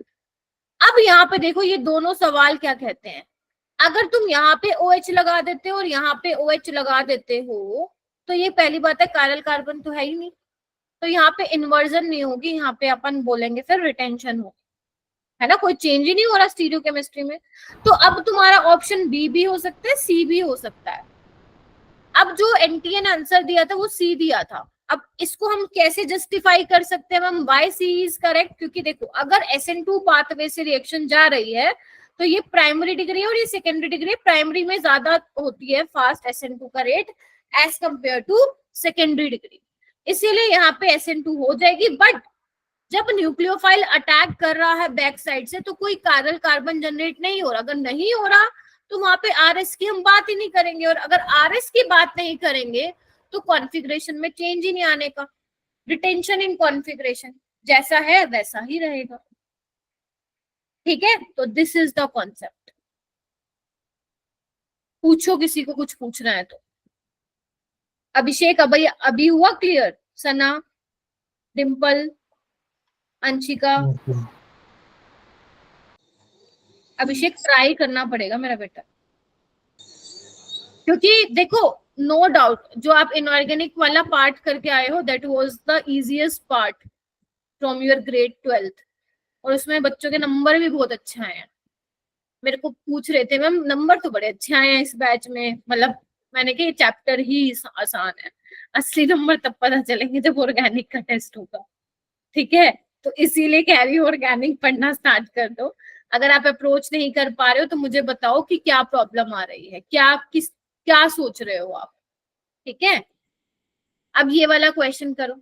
अब यहाँ पे देखो, ये दोनों सवाल क्या कहते हैं। अगर तुम यहाँ पे OH लगा देते हो और यहाँ पे OH लगा देते हो, तो ये पहली बात है कायरल कार्बन तो है ही नहीं, तो यहाँ पे इन्वर्जन नहीं होगी, यहाँ पे अपन बोलेंगे फिर रिटेंशन होगी, है ना? कोई चेंज ही नहीं हो रहा स्टीरियोकेमिस्ट्री में। तो अब तुम्हारा ऑप्शन बी भी हो सकता है, सी भी हो सकता है। अब जो एनटीए ने आंसर दिया था वो सी दिया था, अब इसको हम कैसे जस्टिफाई कर सकते हैं ma'am why C is correct? क्योंकि देखो, अगर SN2 पाथवे से रिएक्शन जा रही है तो ये प्राइमरी डिग्री है और ये सेकेंडरी डिग्री है, प्राइमरी में ज्यादा होती है फास्ट SN2 का rate as compare to secondary degree, इसीलिए यहाँ पे SN2 हो जाएगी। बट जब न्यूक्लियोफाइल अटैक कर रहा है बैक साइड से तो कोई कायरल कार्बन जनरेट नहीं हो रहा, अगर नहीं हो रहा तो वहां पे RS की हम बात ही नहीं करेंगे, और अगर RS की बात नहीं करेंगे तो कॉन्फ़िगरेशन में चेंज ही नहीं आने का, रिटेंशन इन कॉन्फ़िगरेशन जैसा है वैसा ही रहेगा, ठीक है? तो दिस इज द कॉन्सेप्ट। पूछो, किसी को कुछ पूछना है तो। अभिषेक, अभी हुआ क्लियर? सना, डिम्पल, अंशिका, अभिषेक ट्राई करना पड़ेगा मेरा बेटा, क्योंकि देखो, नो डाउट जो आप इनऑर्गेनिक वाला पार्ट करके आए हो that was the easiest part from your grade 12th, और उसमें बच्चों के नंबर भी बहुत अच्छे आए हैं। मेरे को पूछ रहे थे मैम नंबर तो बड़े अच्छे आए हैं इस बैच में, मतलब मैंने कहा ये चैप्टर ही आसान है, असली नंबर तब पता चलेंगे जब ऑर्गेनिक का टेस्ट होगा, ठीक है? तो इसीलिए कह रही हूँ ऑर्गेनिक पढ़ना स्टार्ट कर दो। अगर आप अप्रोच नहीं कर पा रहे हो तो मुझे बताओ कि क्या प्रॉब्लम आ रही है, क्या सोच रहे हो आप, ठीक है? अब ये वाला क्वेश्चन करो।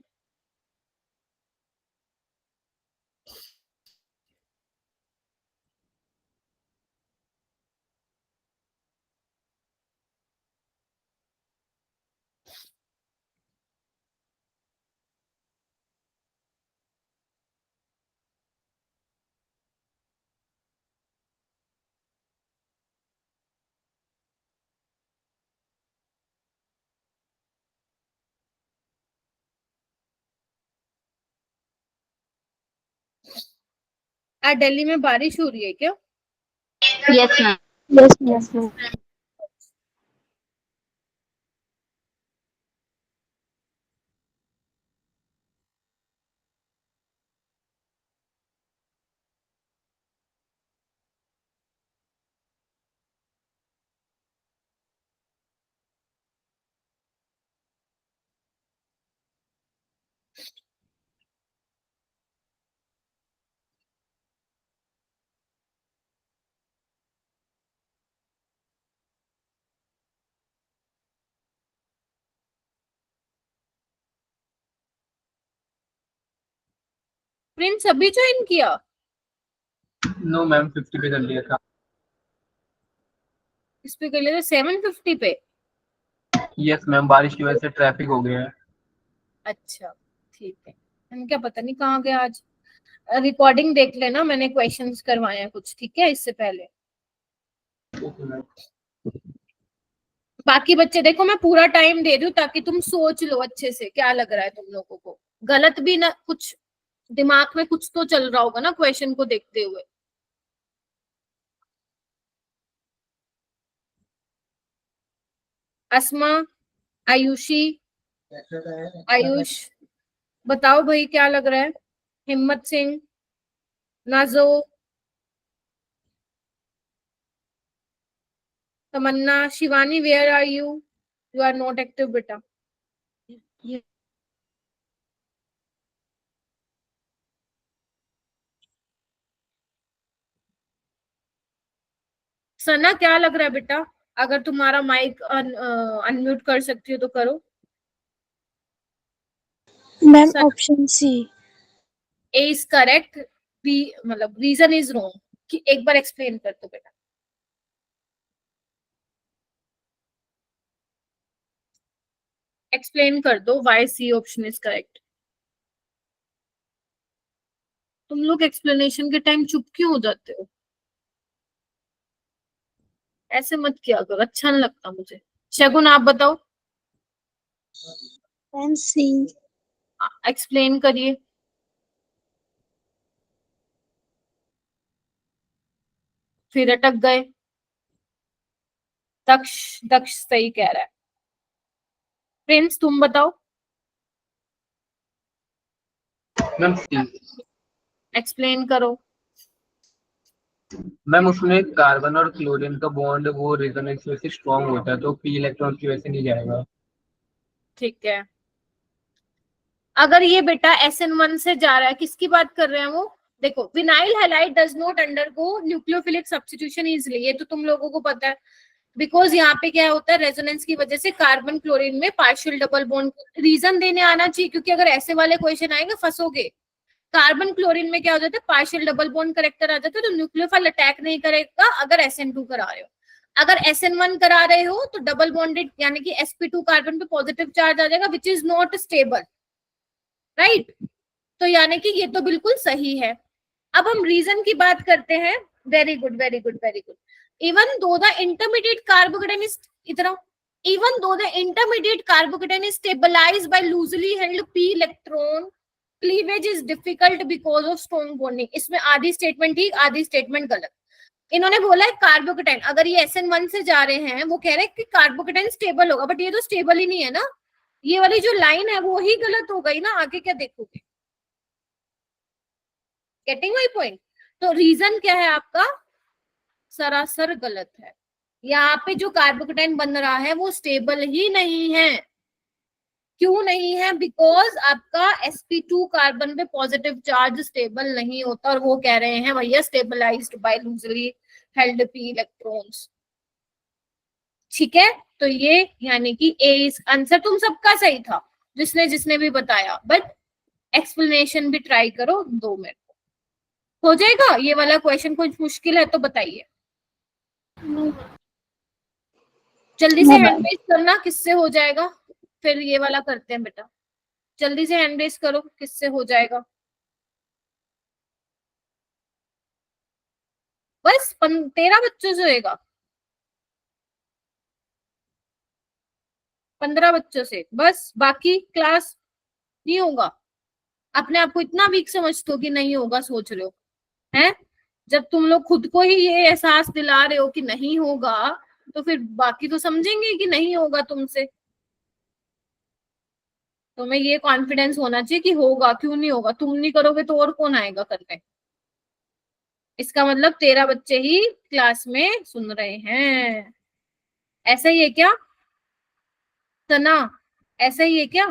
आज दिल्ली में बारिश हो रही है क्या? Yes ma'am. Yes, ma'am. Prince अभी ज्वाइन किया? नो मैम 50 पे कर लिया था। इस पे कर लिया था 750 पे। यस मैम, बारिश की वजह से ट्रैफिक हो गया है। अच्छा ठीक है, हम क्या पता नहीं कहाँ गया आज। रिकॉर्डिंग देख लेना, मैंने क्वेश्चंस करवाए हैं कुछ, ठीक है, इससे पहले। Okay ma'am. बाकी बच्चे देखो, मैं पूरा टाइम दे रही हूँ ताकि तुम सोच लो अच्छे से क्या लग रहा है तुम लोगों को। गलत भी ना, कुछ दिमाग में कुछ तो चल रहा होगा ना क्वेश्चन को देखते हुए। अस्मा, आयुषी, आयुष, बताओ भाई क्या लग रहा है? Himmat Singh, Nazo, Tamanna, Shivani, where are you? You are not active बेटा। सना क्या लग रहा है बेटा? अगर तुम्हारा माइक अनम्यूट कर सकती हो तो करो। Ma'am Sana, option C. A is correct, B मतलब रीजन इज रॉन्ग। कि एक बार एक्सप्लेन कर दो बेटा। एक्सप्लेन कर दो why C option is correct. तुम लोग एक्सप्लेनेशन के टाइम चुप क्यों हो जाते हो? ऐसे मत किया करो, अच्छा नहीं लगता मुझे। शगुन आप बताओ, मैम सी। एक्सप्लेन करिए। फिर अटक गए। दक्ष, दक्ष सही कह रहा है। प्रिंस तुम बताओ, मैम सी। एक्सप्लेन करो। मैम उसमें कार्बन और क्लोरीन का बॉन्ड वो रेजोनेंस की वजह से स्ट्रॉन्ग होता है, तो पी इलेक्ट्रॉन की वजह से नहीं जाएगा। ठीक है, अगर ये बेटा SN1 से जा रहा है, किसकी बात कर रहे हैं वो? देखो, vinyl halide does not undergo nucleophilic substitution easily, ये तो तुम लोगों को पता है। बिकॉज यहाँ पे क्या होता है, रेजोनेंस की वजह से कार्बन क्लोरीन में पार्शियल डबल बॉन्ड। रीजन देने आना चाहिए, क्योंकि अगर ऐसे वाले क्वेश्चन आएंगे फंसोगे। कार्बन क्लोरीन में क्या हो जाता है, पार्शियल डबल बॉन्ड करेक्टर आ जाता है, तो न्यूक्लियोफाइल अटैक नहीं करेगा अगर SN2 करा रहे हो। अगर SN1 करा रहे हो तो डबल बॉन्डेड यानी कि sp2 कार्बन पे पॉजिटिव चार्ज आ जाएगा, which is not stable, right? तो यानी कि ये तो बिल्कुल सही है। अब हम रीजन की बात करते हैं। Very good, very good, very good. Even though the intermediate carbocation is इतना, even though the intermediate carbocation is stabilized by loosely held p electron, cleavage is difficult because of strong bonding। इसमें आधी statement ठीक, आधी statement गलत। इन्होंने बोला है carbocation, अगर ये SN1 से जा रहे हैं, वो कह रहे हैं कि कार्बोकेटाइन स्टेबल होगा, बट ये तो स्टेबल ही नहीं है ना। ये वाली जो लाइन है वो ही गलत हो गई ना, आगे क्या देखोगे? Getting my point? तो रीजन क्या है आपका? सरासर गलत है। यहाँ पे जो कार्बोकेटाइन बन रहा है वो स्टेबल ही नहीं है। क्यों नहीं है? बिकॉज आपका sp2 कार्बन पे पॉजिटिव चार्ज स्टेबल नहीं होता, और वो कह रहे हैं भैया stabilised by loosely held p electrons. ठीक है, तो ये यानी कि ए इस आंसर तुम सबका सही था, जिसने जिसने भी बताया, बट एक्सप्लेनेशन भी ट्राई करो, 2 मिनट हो जाएगा। ये वाला क्वेश्चन कुछ मुश्किल है तो बताइए, जल्दी से हैंड रेज करना, किससे हो जाएगा। फिर ये वाला करते हैं बेटा, जल्दी से हैंड रेज करो, किससे हो जाएगा। बस 13 बच्चों से होएगा, 15 बच्चों से बस, बाकी क्लास नहीं होगा। अपने आप को इतना वीक समझते हो कि नहीं होगा, सोच रहे हो, है? जब तुम लोग खुद को ही ये एहसास दिला रहे हो कि नहीं होगा, तो फिर बाकी तो समझेंगे कि नहीं होगा तुमसे। तुम्हें ये कॉन्फिडेंस होना चाहिए कि होगा, क्यों नहीं होगा, तुम नहीं करोगे तो और कौन आएगा करने। इसका मतलब 13 बच्चे ही क्लास में सुन रहे हैं। ऐसा ही है क्या सना? ऐसा ही है क्या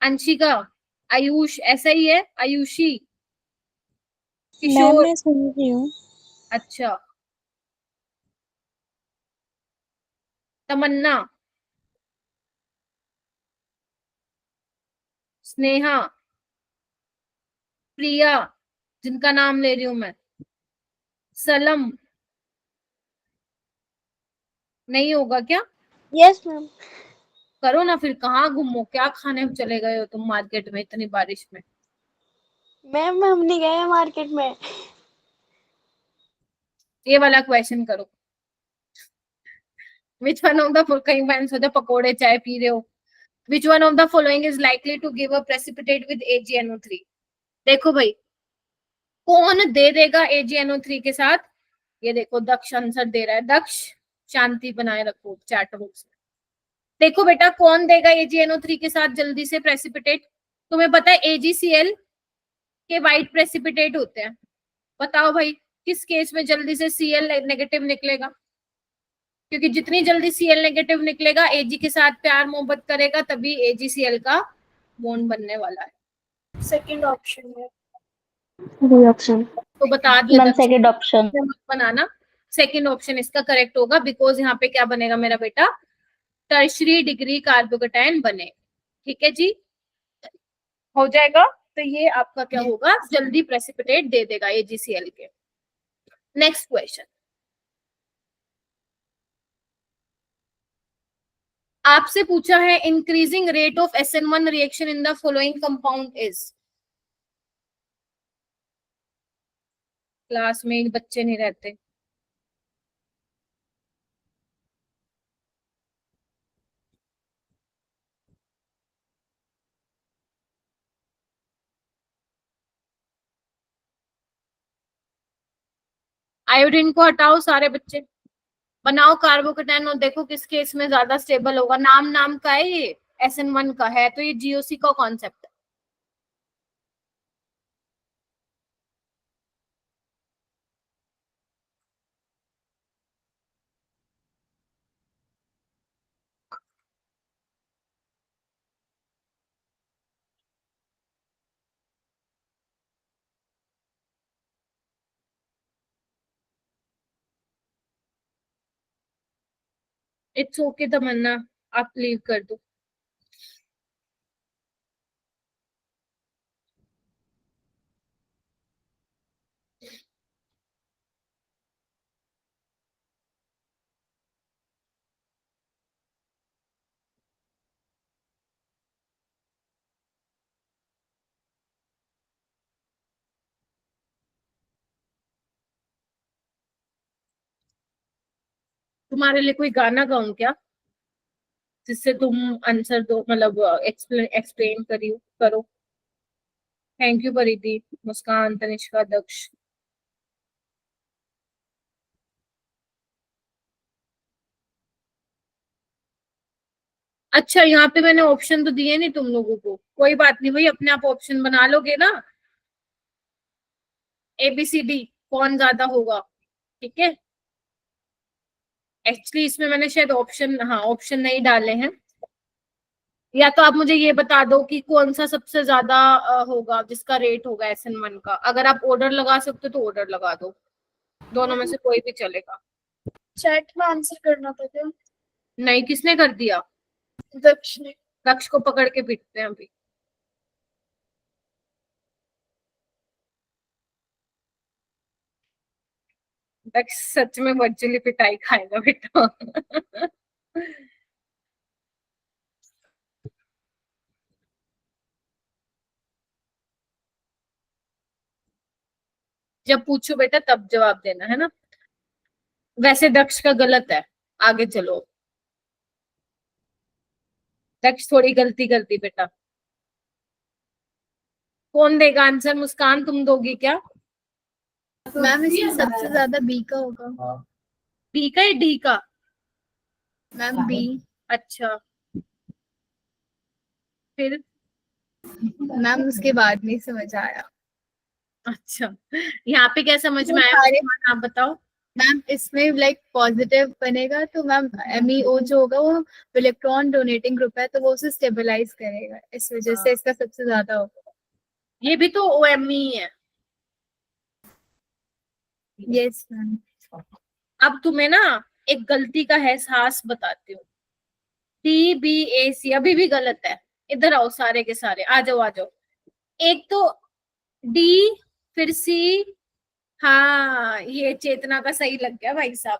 अंशिका? आयुष ऐसा ही है? आयुषी, मैम किशोर? मैं सुन रही हूँ। अच्छा, तमन्ना, स्नेहा, प्रिया, जिनका नाम ले रही हूं मैं, सलम, नहीं होगा क्या? Yes ma'am. करो ना फिर, कहाँ घूमो, क्या खाने चले गए हो तुम मार्केट में इतनी बारिश में? मैम हम नहीं गए मार्केट में। ये वाला क्वेश्चन करो। विच वन ऑफ द, कहीं मैंने सोचा पकोड़े चाय पी रहे हो। Which one of the following is likely to give a precipitate with AgNO3? देखो भाई, कौन दे देगा AgNO3 के साथ? ये देखो दक्ष आंसर दे रहा है। दक्ष, शांति बनाए रखो चैट बॉक्स में। देखो बेटा, कौन देगा AgNO3 के साथ जल्दी से प्रेसिपिटेट? तुम्हें पता है AgCl के वाइट प्रेसिपिटेट होते हैं। बताओ भाई, किस केस में जल्दी से Cl नेगेटिव निकलेगा? क्योंकि जितनी जल्दी Cl नेगेटिव निकलेगा, Ag के साथ प्यार मोहब्बत करेगा, तभी AgCl का बॉन्ड बनने वाला है। सेकंड ऑप्शन है। B option. तो बता दिया मैम दक्ष, सेकंड ऑप्शन। मत बनाना। सेकंड ऑप्शन इसका करेक्ट होगा, बिकॉज यहाँ पे क्या बनेगा मेरा बेटा? टर्शरी डिग्री कार्बोकेटायन बने। ठीक है जी, हो जाएगा। तो ये आपका क्या होगा, जल्दी प्रेसिपिटेट दे देगा AgCl के। नेक्स्ट क्वेश्चन, आपसे पूछा है increasing rate of SN1 reaction in the following compound is. Class में बच्चे नहीं रहते। आयोडीन को हटाओ सारे बच्चे, बनाओ कार्बोकेटायन और देखो किस केस में ज्यादा स्टेबल होगा। नाम नाम का है ये, SN1 का है, तो ये GOC का कॉन्सेप्ट है। इट्स ओके तमन्ना, आप लीव कर दो। तुम्हारे लिए कोई गाना गाऊं क्या, जिससे तुम आंसर दो, मतलब एक्सप्लेन करो। थैंक यू परिधि, मुस्कान, तनिष्का, दक्ष। अच्छा, यहाँ पे मैंने ऑप्शन तो दिए नहीं तुम लोगों को, कोई बात नहीं भाई, अपने आप ऑप्शन बना लोगे ना। ABCD कौन ज्यादा होगा, ठीक है। एक्चुअली इसमें मैंने शायद ऑप्शन, हाँ ऑप्शन नहीं डाले हैं। या तो आप मुझे ये बता दो कि कौन सा सबसे ज्यादा होगा, जिसका रेट होगा SN1 का। अगर आप ऑर्डर लगा सकते हो तो ऑर्डर लगा दो, दोनों में से कोई भी चलेगा। चैट में आंसर करना था क्या? नहीं, किसने कर दिया? दक्ष ने। दक्ष को पकड़ के पीटते हैं अभी। दक्ष सच में वर्चुअली पिटाई खाएगा बेटा। जब पूछो बेटा तब जवाब देना है ना। वैसे दक्ष का गलत है, आगे चलो। दक्ष थोड़ी गलती गलती बेटा। कौन देगा आंसर? मुस्कान तुम दोगी क्या? मैम इसमें सबसे ज्यादा बी का होगा। बी का या डी का? Ma'am B. अच्छा, फिर? मैम उसके बाद नहीं समझ आया। अच्छा, यहाँ पे क्या समझ में आया सारे आप बताओ। मैम इसमें लाइक पॉजिटिव बनेगा तो मैम MEO जो होगा वो इलेक्ट्रॉन डोनेटिंग ग्रुप है तो वो उसे स्टेबलाइज करेगा, इस वजह से इसका सबसे ज्यादा होगा। ये भी तो OMe ही है। Yes ma'am. अब तुम्हें ना एक गलती का एहसास बताती हूँ। TBAC अभी भी गलत है। इधर आओ सारे के सारे, आ जाओ आ जाओ। एक तो D, फिर C। हाँ, ये चेतना का सही लग गया भाई साहब,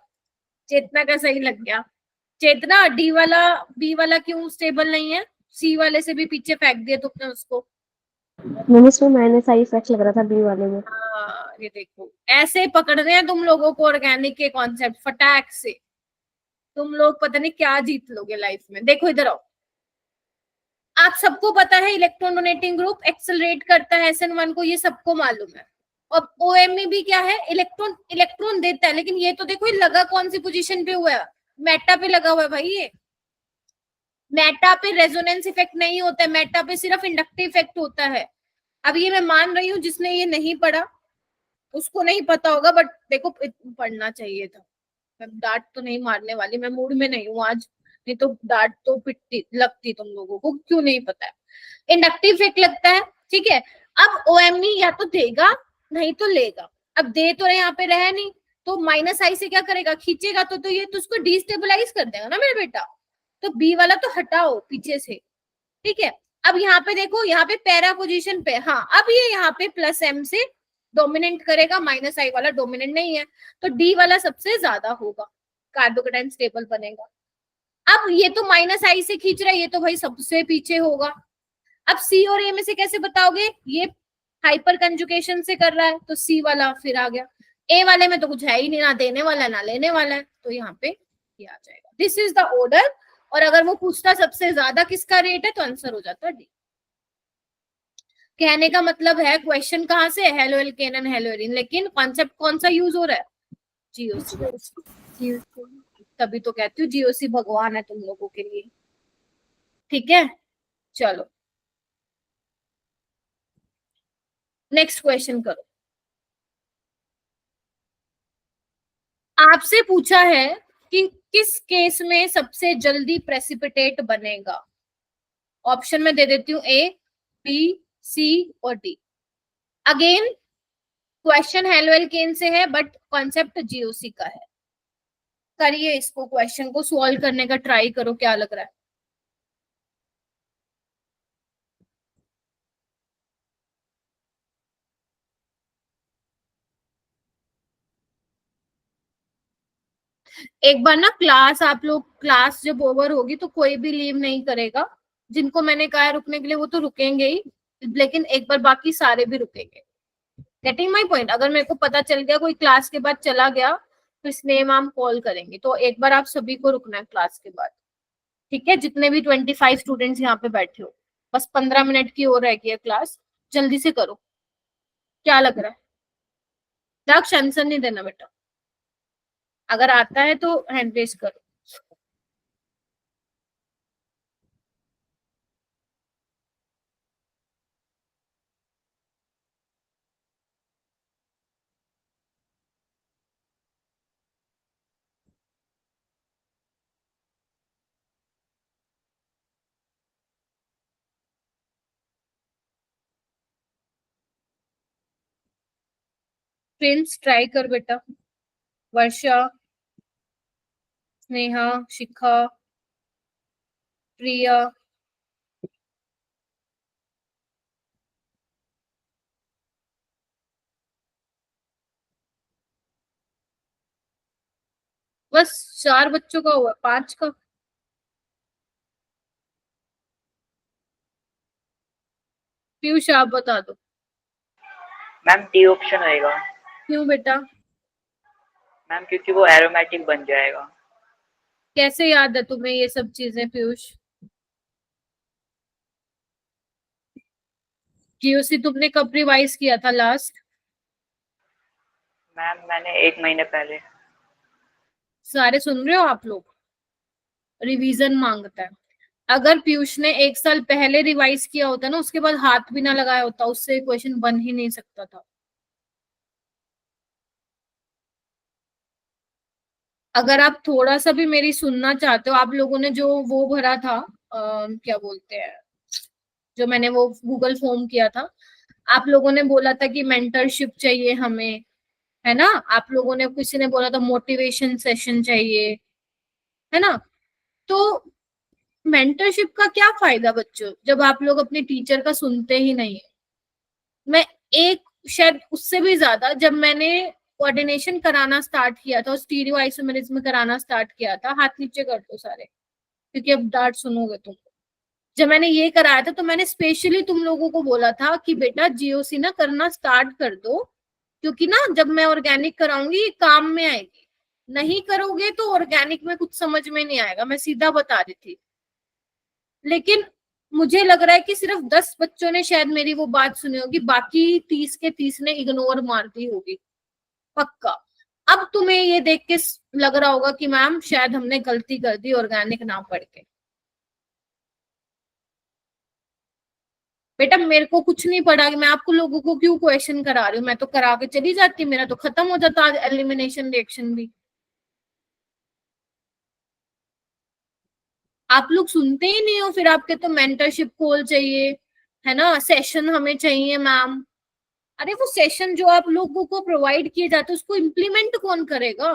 चेतना का सही लग गया। चेतना, डी वाला बी वाला क्यों स्टेबल नहीं है? सी वाले से भी पीछे फेंक दिया तुमने उसको। मैंने इसमें माइनस आई इफेक्ट लग रहा था बी वाले में। हाँ, ये देखो, ऐसे पकड़ने हैं तुम लोगों को ऑर्गेनिक के कॉन्सेप्ट फटाक से। तुम लोग पता नहीं क्या जीत लोगे लाइफ में। देखो इधर आओ। आप सबको पता है इलेक्ट्रॉन डोनेटिंग ग्रुप एक्सेलरेट करता है SN1 को, ये सबको मालूम है। और OMe भी क्या है, इलेक्ट्रॉन इलेक्ट्रॉन देता है। लेकिन ये तो देखो ये लगा कौन सी पोजीशन पे हुआ है, मेटा पे लगा हुआ है भाई। ये मेटा पे रेजोनेंस इफेक्ट नहीं होता है, मेटा पे सिर्फ इंडक्टिव इफेक्ट होता है। अब ये मैं मान रही हूँ जिसने ये नहीं पढ़ा उसको नहीं पता होगा, बट देखो पढ़ना चाहिए था। मैं डांट तो नहीं मारने वाली, मैं मूड में नहीं हूँ आज, नहीं तो डांट तो पिटती लगती तुम लोगों को। क्यों नहीं पता है, इंडक्टिव इफेक्ट लगता है, ठीक है। अब OMe या तो देगा नहीं तो लेगा। अब दे तो यहाँ पे रहे नहीं, तो माइनस आई से क्या करेगा, खींचेगा तो ये तो उसको डिस्टेबलाइज कर देगा ना मेरा बेटा। तो बी वाला तो हटाओ पीछे से, ठीक है। अब यहाँ पे देखो, यहाँ पे पैरा पोजीशन पे, हाँ अब ये यहाँ पे +M से डोमिनेंट करेगा, माइनस आई वाला डोमिनेंट नहीं है, तो डी वाला सबसे ज्यादा होगा, कार्बोकेटाइन स्टेबल बनेगा। अब ये तो माइनस आई से खींच रहा है, ये तो भाई सबसे पीछे होगा। अब सी और ए में से कैसे बताओगे, ये हाइपर कंजुकेशन से कर रहा है तो सी वाला फिर आ गया। ए वाले में तो कुछ है ही नहीं, ना देने वाला ना लेने वाला है, तो यहाँ पे ये आ जाएगा। This is the order. और अगर वो पूछता सबसे ज्यादा किसका रेट है तो आंसर हो जाता डी। कहने का मतलब है क्वेश्चन कहाँ से, halo alkane and hello Erin, लेकिन कॉन्सेप्ट कौन सा यूज हो रहा है, GOC। तभी तो कहती हूँ GOC भगवान है तुम लोगों के लिए, ठीक है। चलो नेक्स्ट क्वेश्चन करो। आपसे पूछा है कि किस केस में सबसे जल्दी प्रेसिपिटेट बनेगा। ऑप्शन में दे देती हूँ A, B, C और D। Again question halo alkane से है बट कॉन्सेप्ट GOC का है। करिए इसको, क्वेश्चन को सॉल्व करने का ट्राई करो, क्या लग रहा है। एक बार ना क्लास, आप लोग क्लास जब ओवर होगी तो कोई भी लीव नहीं करेगा। जिनको मैंने कहा है रुकने के लिए वो तो रुकेंगे ही, लेकिन एक बार बाकी सारे भी रुकेंगे। Getting my point. अगर मेरे को पता चल गया कोई क्लास के बाद चला गया तो इस नेम हम कॉल करेंगे, तो एक बार आप सभी को रुकना है क्लास के बाद, ठीक है। जितने भी 25 स्टूडेंट्स यहाँ पे बैठे हो, बस 15 मिनट की और रह गई है क्लास, जल्दी से करो। क्या लग रहा है? दक्ष आंसर नहीं देना बेटा, अगर आता है तो हैंड रेज करो। प्रिंस ट्राई कर बेटा, वर्षा, स्नेहा, शिखा, प्रिया, बस 4 बच्चों का हुआ, 5 का। पीयूष आप बता दो। मैम डी ऑप्शन होएगा। क्यों बेटा? मैम क्योंकि वो एरोमेटिक बन जाएगा। कैसे याद है तुम्हें ये सब चीजें पीयूष? GOC तुमने कब रिवाइज किया था लास्ट? मैम मैंने 1 महीने पहले। सारे सुन रहे हो आप लोग? रिवीजन मांगता है। अगर पीयूष ने 1 साल पहले रिवाइज किया होता ना, उसके बाद हाथ भी ना लगाया होता, उससे क्वेश्चन बन ही नहीं सकता था। अगर आप थोड़ा सा भी मेरी सुनना चाहते हो, आप लोगों ने जो वो भरा था, क्या बोलते हैं, जो मैंने वो गूगल फॉर्म किया था, आप लोगों ने बोला था कि मेंटरशिप चाहिए हमें, है ना? आप लोगों ने, किसी ने बोला था मोटिवेशन सेशन चाहिए, है ना? तो मेंटरशिप का क्या फायदा बच्चों, जब आप लोग अपने टीचर का सुनते ही नहीं है। मैं एक, शायद उससे भी ज्यादा, जब मैंने कोऑर्डिनेशन कराना स्टार्ट किया था और स्टीरियो आइसोमेरिज्म कराना स्टार्ट किया था, हाथ नीचे कर दो सारे, क्योंकि अब डांट सुनोगे तुम। जब मैंने ये कराया था तो मैंने स्पेशली तुम लोगों को बोला था कि बेटा जीओसी ना करना स्टार्ट कर दो, क्योंकि ना जब मैं ऑर्गेनिक कराऊंगी ये काम में आएगी, नहीं करोगे तो ऑर्गेनिक में कुछ समझ में नहीं आएगा, मैं सीधा बता रही थी। लेकिन मुझे लग रहा है कि सिर्फ 10 बच्चों ने शायद मेरी वो बात सुनी होगी, बाकी 30 के 30 ने इग्नोर मार दी होगी पक्का। अब तुम्हें ये देख के लग रहा होगा कि मैम शायद हमने गलती कर दी ऑर्गेनिक ना पढ़ के। बेटा मेरे को कुछ नहीं पढ़ा, मैं आपको लोगों को क्यों क्वेश्चन करा रही हूँ? मैं तो करा के चली जाती, मेरा तो खत्म हो जाता आज एलिमिनेशन रिएक्शन भी। आप लोग सुनते ही नहीं हो, फिर आपके तो मेंटरशिप कॉल चाहिए, है ना, सेशन हमें चाहिए मैम। अरे वो सेशन जो आप लोगों को प्रोवाइड किए जाते हैं उसको इम्प्लीमेंट कौन करेगा?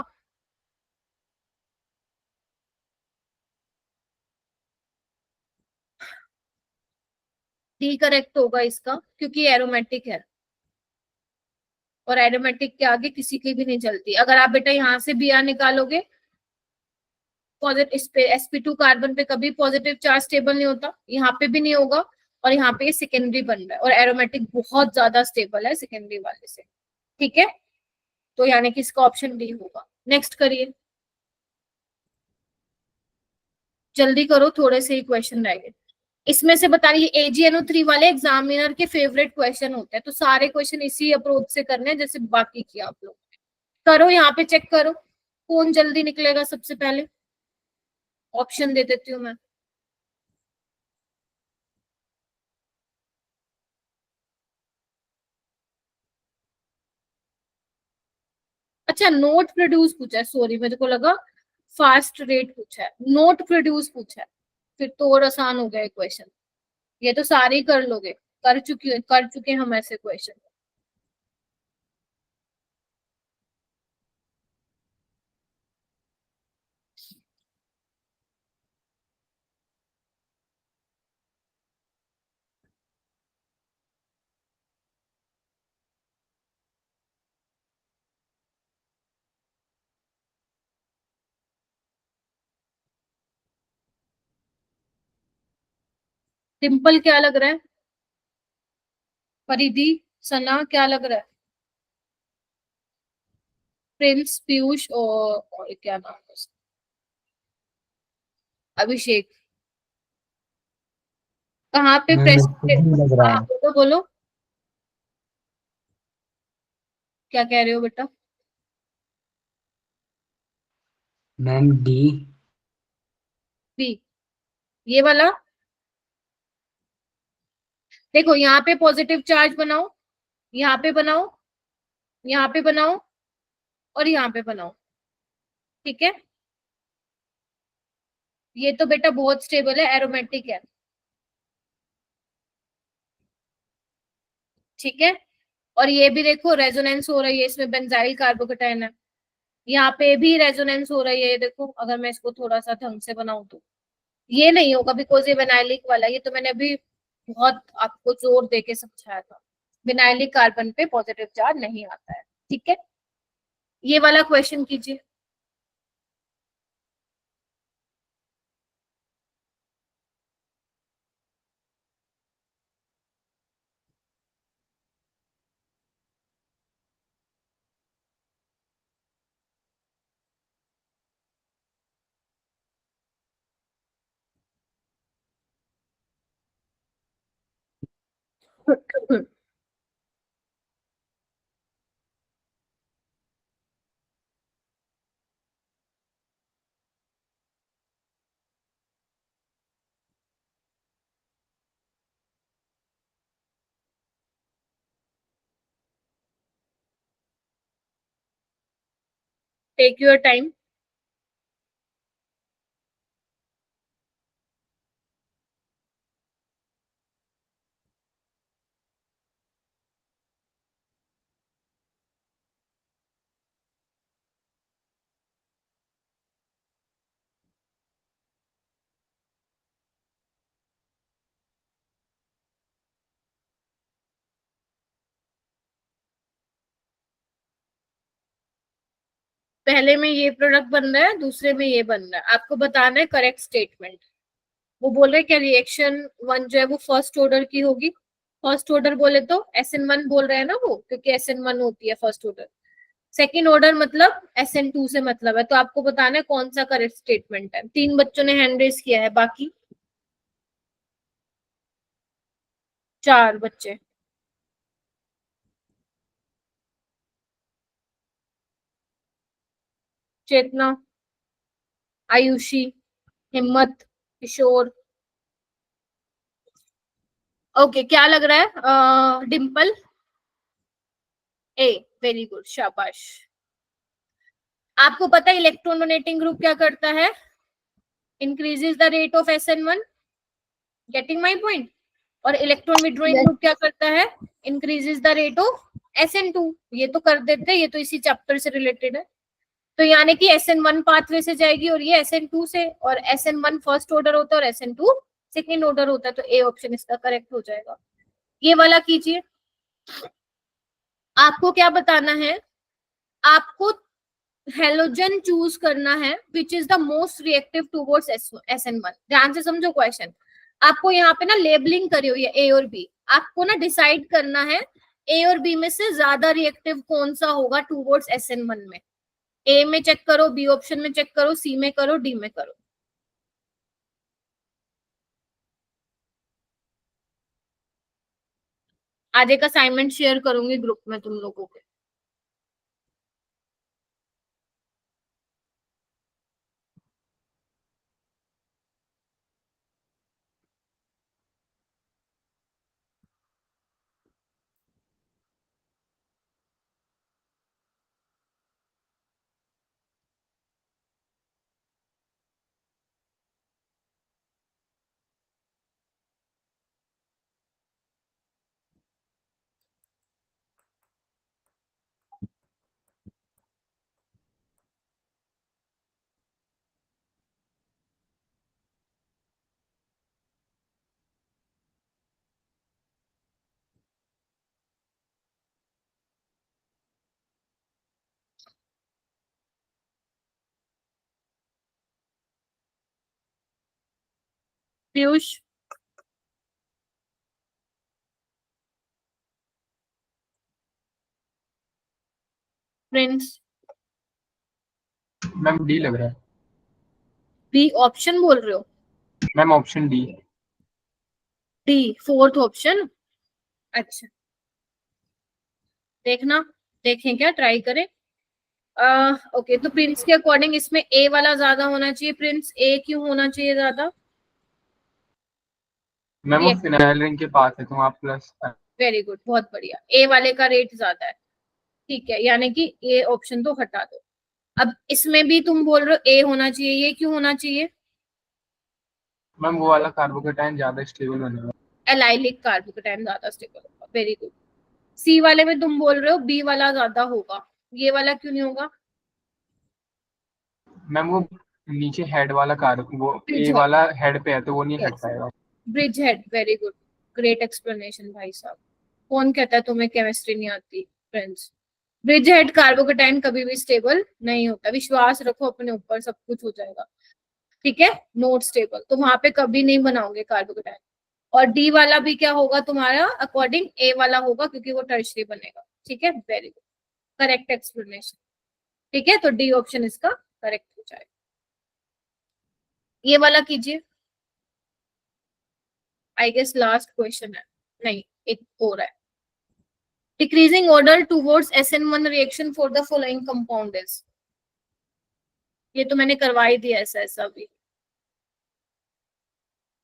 डी करेक्ट होगा इसका, क्योंकि एरोमेटिक है और एरोमेटिक के आगे किसी की भी नहीं चलती। अगर आप बेटा यहाँ से बी आर निकालोगे, पॉजिटिव इस पे sp2 कार्बन पे कभी पॉजिटिव चार्ज स्टेबल नहीं होता, यहाँ पे भी नहीं होगा, और यहाँ पे सेकेंडरी बन रहा है, और एरोमेटिक बहुत ज्यादा स्टेबल है सेकेंडरी वाले से। ठीक है, तो यानी कि इसका ऑप्शन डी होगा। नेक्स्ट करिए, जल्दी करो, थोड़े से ही क्वेश्चन रह गए। इसमें से बता रही है AgNO3 वाले एग्जामिनर के फेवरेट क्वेश्चन होते हैं, तो सारे क्वेश्चन इसी अप्रोच से करने हैं जैसे बाकी किया आप लोग। करो, यहाँ पे चेक करो कौन जल्दी निकलेगा सबसे पहले, ऑप्शन दे देती हूँ मैं। अच्छा, नोट प्रोड्यूस पूछा है, सॉरी मेरे को लगा फास्ट रेट पूछा है, नोट प्रोड्यूस पूछा है, फिर तो और आसान हो गया क्वेश्चन। ये तो सारे ही कर लोगे, कर चुके हम ऐसे क्वेश्चन। सिंपल क्या लग रहा है? परिधि, सना, क्या लग रहा है? प्रिंस, पीयूष और क्या नाम है उसका? अभिषेक। कहाँ पे मैम प्रेस? मेरे को भी लग रहा हाँ है। बोलो बोलो, क्या कह रहे हो बेटा? Ma'am D. बी, ये वाला। देखो यहाँ पे पॉजिटिव चार्ज बनाओ, यहाँ पे बनाओ, यहाँ पे बनाओ, और यहाँ पे बनाओ। ठीक है, ये तो बेटा बहुत स्टेबल है, एरोमेटिक है। ठीक है, और ये भी देखो रेजोनेंस हो रही है, इसमें बेंजाइल कार्बोकेटाइन है, यहाँ पे भी रेजोनेंस हो रही है, ये देखो अगर मैं इसको थोड़ा सा ढंग से बनाऊं तो ये नहीं होगा, बिकॉज ये विनाइलिक वाला, ये तो मैंने अभी बहुत आपको जोर दे के समझाया था, विनाइलिक कार्बन पे पॉजिटिव चार्ज नहीं आता है। ठीक है, ये वाला क्वेश्चन कीजिए। Take your time. पहले में ये प्रोडक्ट बन रहा है, दूसरे में ये बन रहा है, आपको बताना है करेक्ट स्टेटमेंट। वो बोल रहे क्या रिएक्शन वन जो है वो फर्स्ट ऑर्डर की होगी, फर्स्ट ऑर्डर बोले तो SN1 बोल रहे हैं ना वो, क्योंकि SN1 होती है फर्स्ट ऑर्डर। सेकेंड ऑर्डर मतलब SN2 से मतलब है, तो आपको बताना है कौन सा करेक्ट स्टेटमेंट है। 3 बच्चों ने हैंड रेस किया है, बाकी 4 बच्चे। चेतना, आयुषी, हिम्मत, किशोर। ओके, क्या लग रहा है? डिम्पल ए, वेरी गुड, शाबाश। आपको पता है इलेक्ट्रॉन डोनेटिंग ग्रुप क्या करता है? Increases the rate of SN1, getting my point. और इलेक्ट्रॉन विड्रॉइंग ग्रुप क्या करता है? Increases the rate of SN2। ये तो कर देते हैं, ये तो इसी चैप्टर से रिलेटेड है। तो यानी कि SN1 पाथवे से जाएगी और ये SN2 से, और SN1 फर्स्ट ऑर्डर होता है और SN2 सेकेंड ऑर्डर होता है, तो ए ऑप्शन इसका करेक्ट हो जाएगा। ये वाला कीजिए। आपको क्या बताना है? आपको हेलोजन चूज करना है which is the most reactive towards SN1। ध्यान से समझो क्वेश्चन। आपको यहाँ पे ना लेबलिंग करी हुई है A और B, आपको ना डिसाइड करना है A और B में से ज्यादा रिएक्टिव कौन सा होगा टूवर्ड्स SN1 में। A में चेक करो, B ऑप्शन में चेक करो, C में करो, D में करो। आज एक असाइनमेंट शेयर करूंगी ग्रुप में तुम लोगों के। पीयूष, प्रिंस, मैम डी लग रहा है। बी ऑप्शन बोल रहे हो? Ma'am option D. D fourth option? अच्छा, देखना, देखें क्या, ट्राई करें। ओके, तो प्रिंस के अकॉर्डिंग इसमें ए वाला ज्यादा होना चाहिए। प्रिंस, ए क्यों होना चाहिए ज्यादा? मैम वो फिनाइल रिंग के पास है तो वहाँ प्लस। वेरी गुड, बहुत बढ़िया, ए वाले का रेट ज्यादा है। ठीक है, यानी कि ए ऑप्शन तो हटा दो। अब इसमें भी तुम बोल रहे हो ए होना चाहिए, ये क्यों होना चाहिए? मैम वो वाला कार्बोकेटाइन ज्यादा स्टेबल बनेगा। एलाइलिक कार्बोकेटाइन ज्यादा स्टेबल होगा, वेरी गुड। सी वाले में तुम बोल रहे हो बी वाला ज्यादा होगा, ये वाला क्यों नहीं होगा? मैम वो नीचे हेड वाला वो ब्रिज ए वाला हेड पे है तो वो नहीं हट Yes. पाएगा। Bridge head, very good, great explanation भाई साहब। कौन कहता है तुम्हें केमिस्ट्री नहीं आती? फ्रेंड्स, ब्रिज हेड कार्बोकेटाइन कभी भी स्टेबल नहीं होता, विश्वास रखो अपने ऊपर, सब कुछ हो जाएगा। ठीक है, नोट स्टेबल, तो वहां पे कभी नहीं बनाओगे कार्बोकेटाइन। और डी वाला भी क्या होगा तुम्हारा अकॉर्डिंग? ए वाला होगा, क्योंकि वो टर्शरी बनेगा। ठीक है, वेरी गुड, करेक्ट एक्सप्लेनेशन। ठीक है, तो डी ऑप्शन इसका करेक्ट हो जाएगा। ये वाला कीजिए, आई गेस लास्ट क्वेश्चन है, नहीं एक और है। Decreasing order towards SN1 reaction for the following compound is. ये तो मैंने करवा ही दिया ऐसा भी,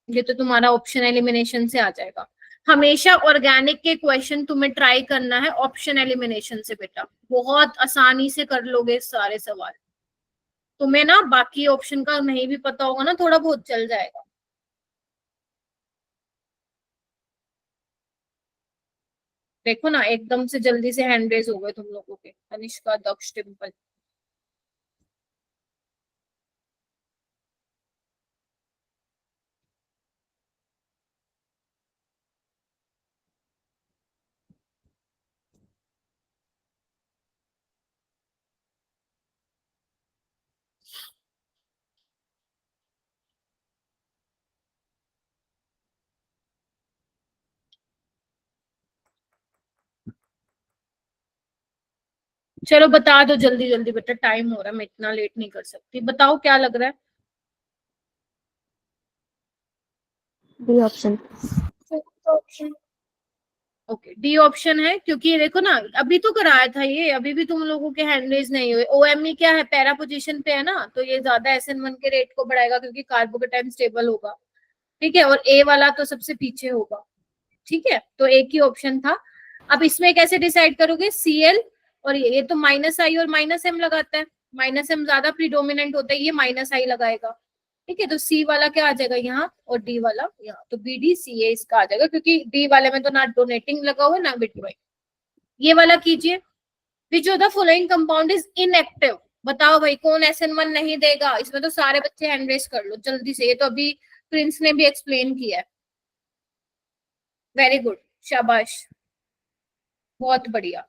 ये तो तुम्हारा ऑप्शन एलिमिनेशन से आ जाएगा। हमेशा ऑर्गेनिक के क्वेश्चन तुम्हें ट्राई करना है ऑप्शन एलिमिनेशन से बेटा, बहुत आसानी से कर लोगे सारे सवाल। तुम्हें ना बाकी ऑप्शन का नहीं भी पता होगा ना, थोड़ा बहुत चल जाएगा। देखो ना एकदम से जल्दी से हैंड रेज हो गए तुम लोगों के, तनिष्का, दक्ष, टिम्पल। चलो बता दो जल्दी जल्दी बेटा, टाइम हो रहा है, मैं इतना लेट नहीं कर सकती। बताओ क्या लग रहा है? B option. Option. Okay, D option है, क्योंकि देखो ना अभी तो कराया था ये, अभी भी तुम लोगों के हैंड रेज नहीं हुए। ओएमई क्या है, पैरा पोजीशन पे है ना, तो ये ज्यादा SN1 के रेट को बढ़ाएगा क्योंकि कार्बोकेटाइन स्टेबल होगा, ठीक है, और ए वाला तो सबसे पीछे होगा, ठीक है, तो एक ही ऑप्शन था। अब इसमें कैसे डिसाइड करोगे? Cl और ये तो -I और -M लगाता है, -M ज्यादा प्रीडोमिनेंट होता है, ये -I लगाएगा, ठीक है, तो सी वाला क्या आ जाएगा यहाँ और डी वाला यहाँ, तो BDCA इसका आ जाएगा, क्योंकि डी वाले में तो ना डोनेटिंग लगा हुआ ना विट्रोइंग। ये वाला कीजिए, which of the following compound is inactive. बताओ भाई कौन SN1 नहीं देगा? इसमें तो सारे बच्चे हैंड रेज कर लो जल्दी से, ये तो अभी प्रिंस ने भी एक्सप्लेन किया है। वेरी गुड, शाबाश, बहुत बढ़िया।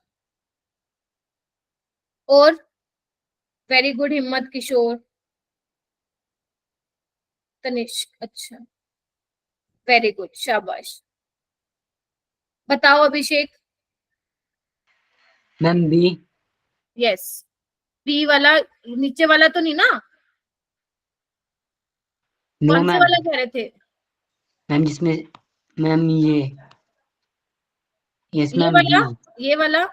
और वेरी गुड हिम्मत, किशोर, तनिष्क, अच्छा वेरी गुड, शाबाश। बताओ Abhishek. Ma'am B. Yes, B वाला, नीचे वाला तो नहीं ना? नो कौन से मैम। वाला कह रहे थे? मैम जिसमें मैम ये यस ये मैम वाला, यही। ये वाला,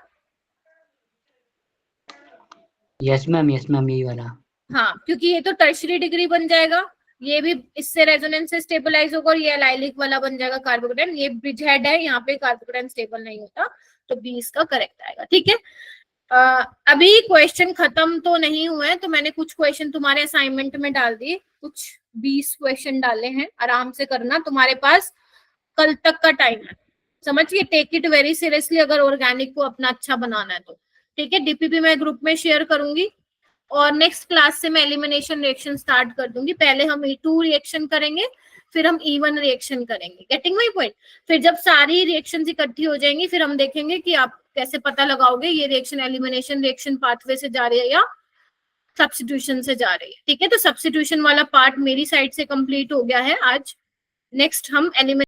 यस मैम यही वाला। हाँ, क्योंकि ये तो टर्शरी डिग्री बन जाएगा, ये भी इससे रेजोनेंस से स्टेबलाइज होगा, और ये एलाइलिक वाला बन जाएगा कार्बोकेटाइन। ये ब्रिज हेड है, यहाँ पे कार्बोकेटाइन स्टेबल नहीं होता, तो बी इसका करेक्ट आएगा, ठीक है। अभी क्वेश्चन खत्म तो नहीं हुए हैं, तो मैंने कुछ क्वेश्चन तुम्हारे असाइनमेंट में डाल दिए, कुछ 20 क्वेश्चन डाले हैं, आराम से करना, तुम्हारे पास कल तक का टाइम है, समझिए, टेक इट वेरी सीरियसली अगर ऑर्गेनिक को अपना अच्छा बनाना है तो, ठीक है। DPP मैं ग्रुप में शेयर करूंगी, और नेक्स्ट क्लास से मैं एलिमिनेशन रिएक्शन स्टार्ट कर दूंगी। पहले हम E2 रिएक्शन करेंगे, फिर हम E1 रिएक्शन करेंगे, गेटिंग माय पॉइंट। फिर जब सारी रिएक्शंस इकट्ठी हो जाएंगी, फिर हम देखेंगे कि आप कैसे पता लगाओगे ये रिएक्शन एलिमिनेशन रिएक्शन पाथवे से जा रही है या सब्स्टिट्यूशन से जा रही है, ठीक है। तो सब्स्टिट्यूशन वाला पार्ट मेरी साइड से कंप्लीट हो गया है आज। नेक्स्ट हम एलिमिनेशन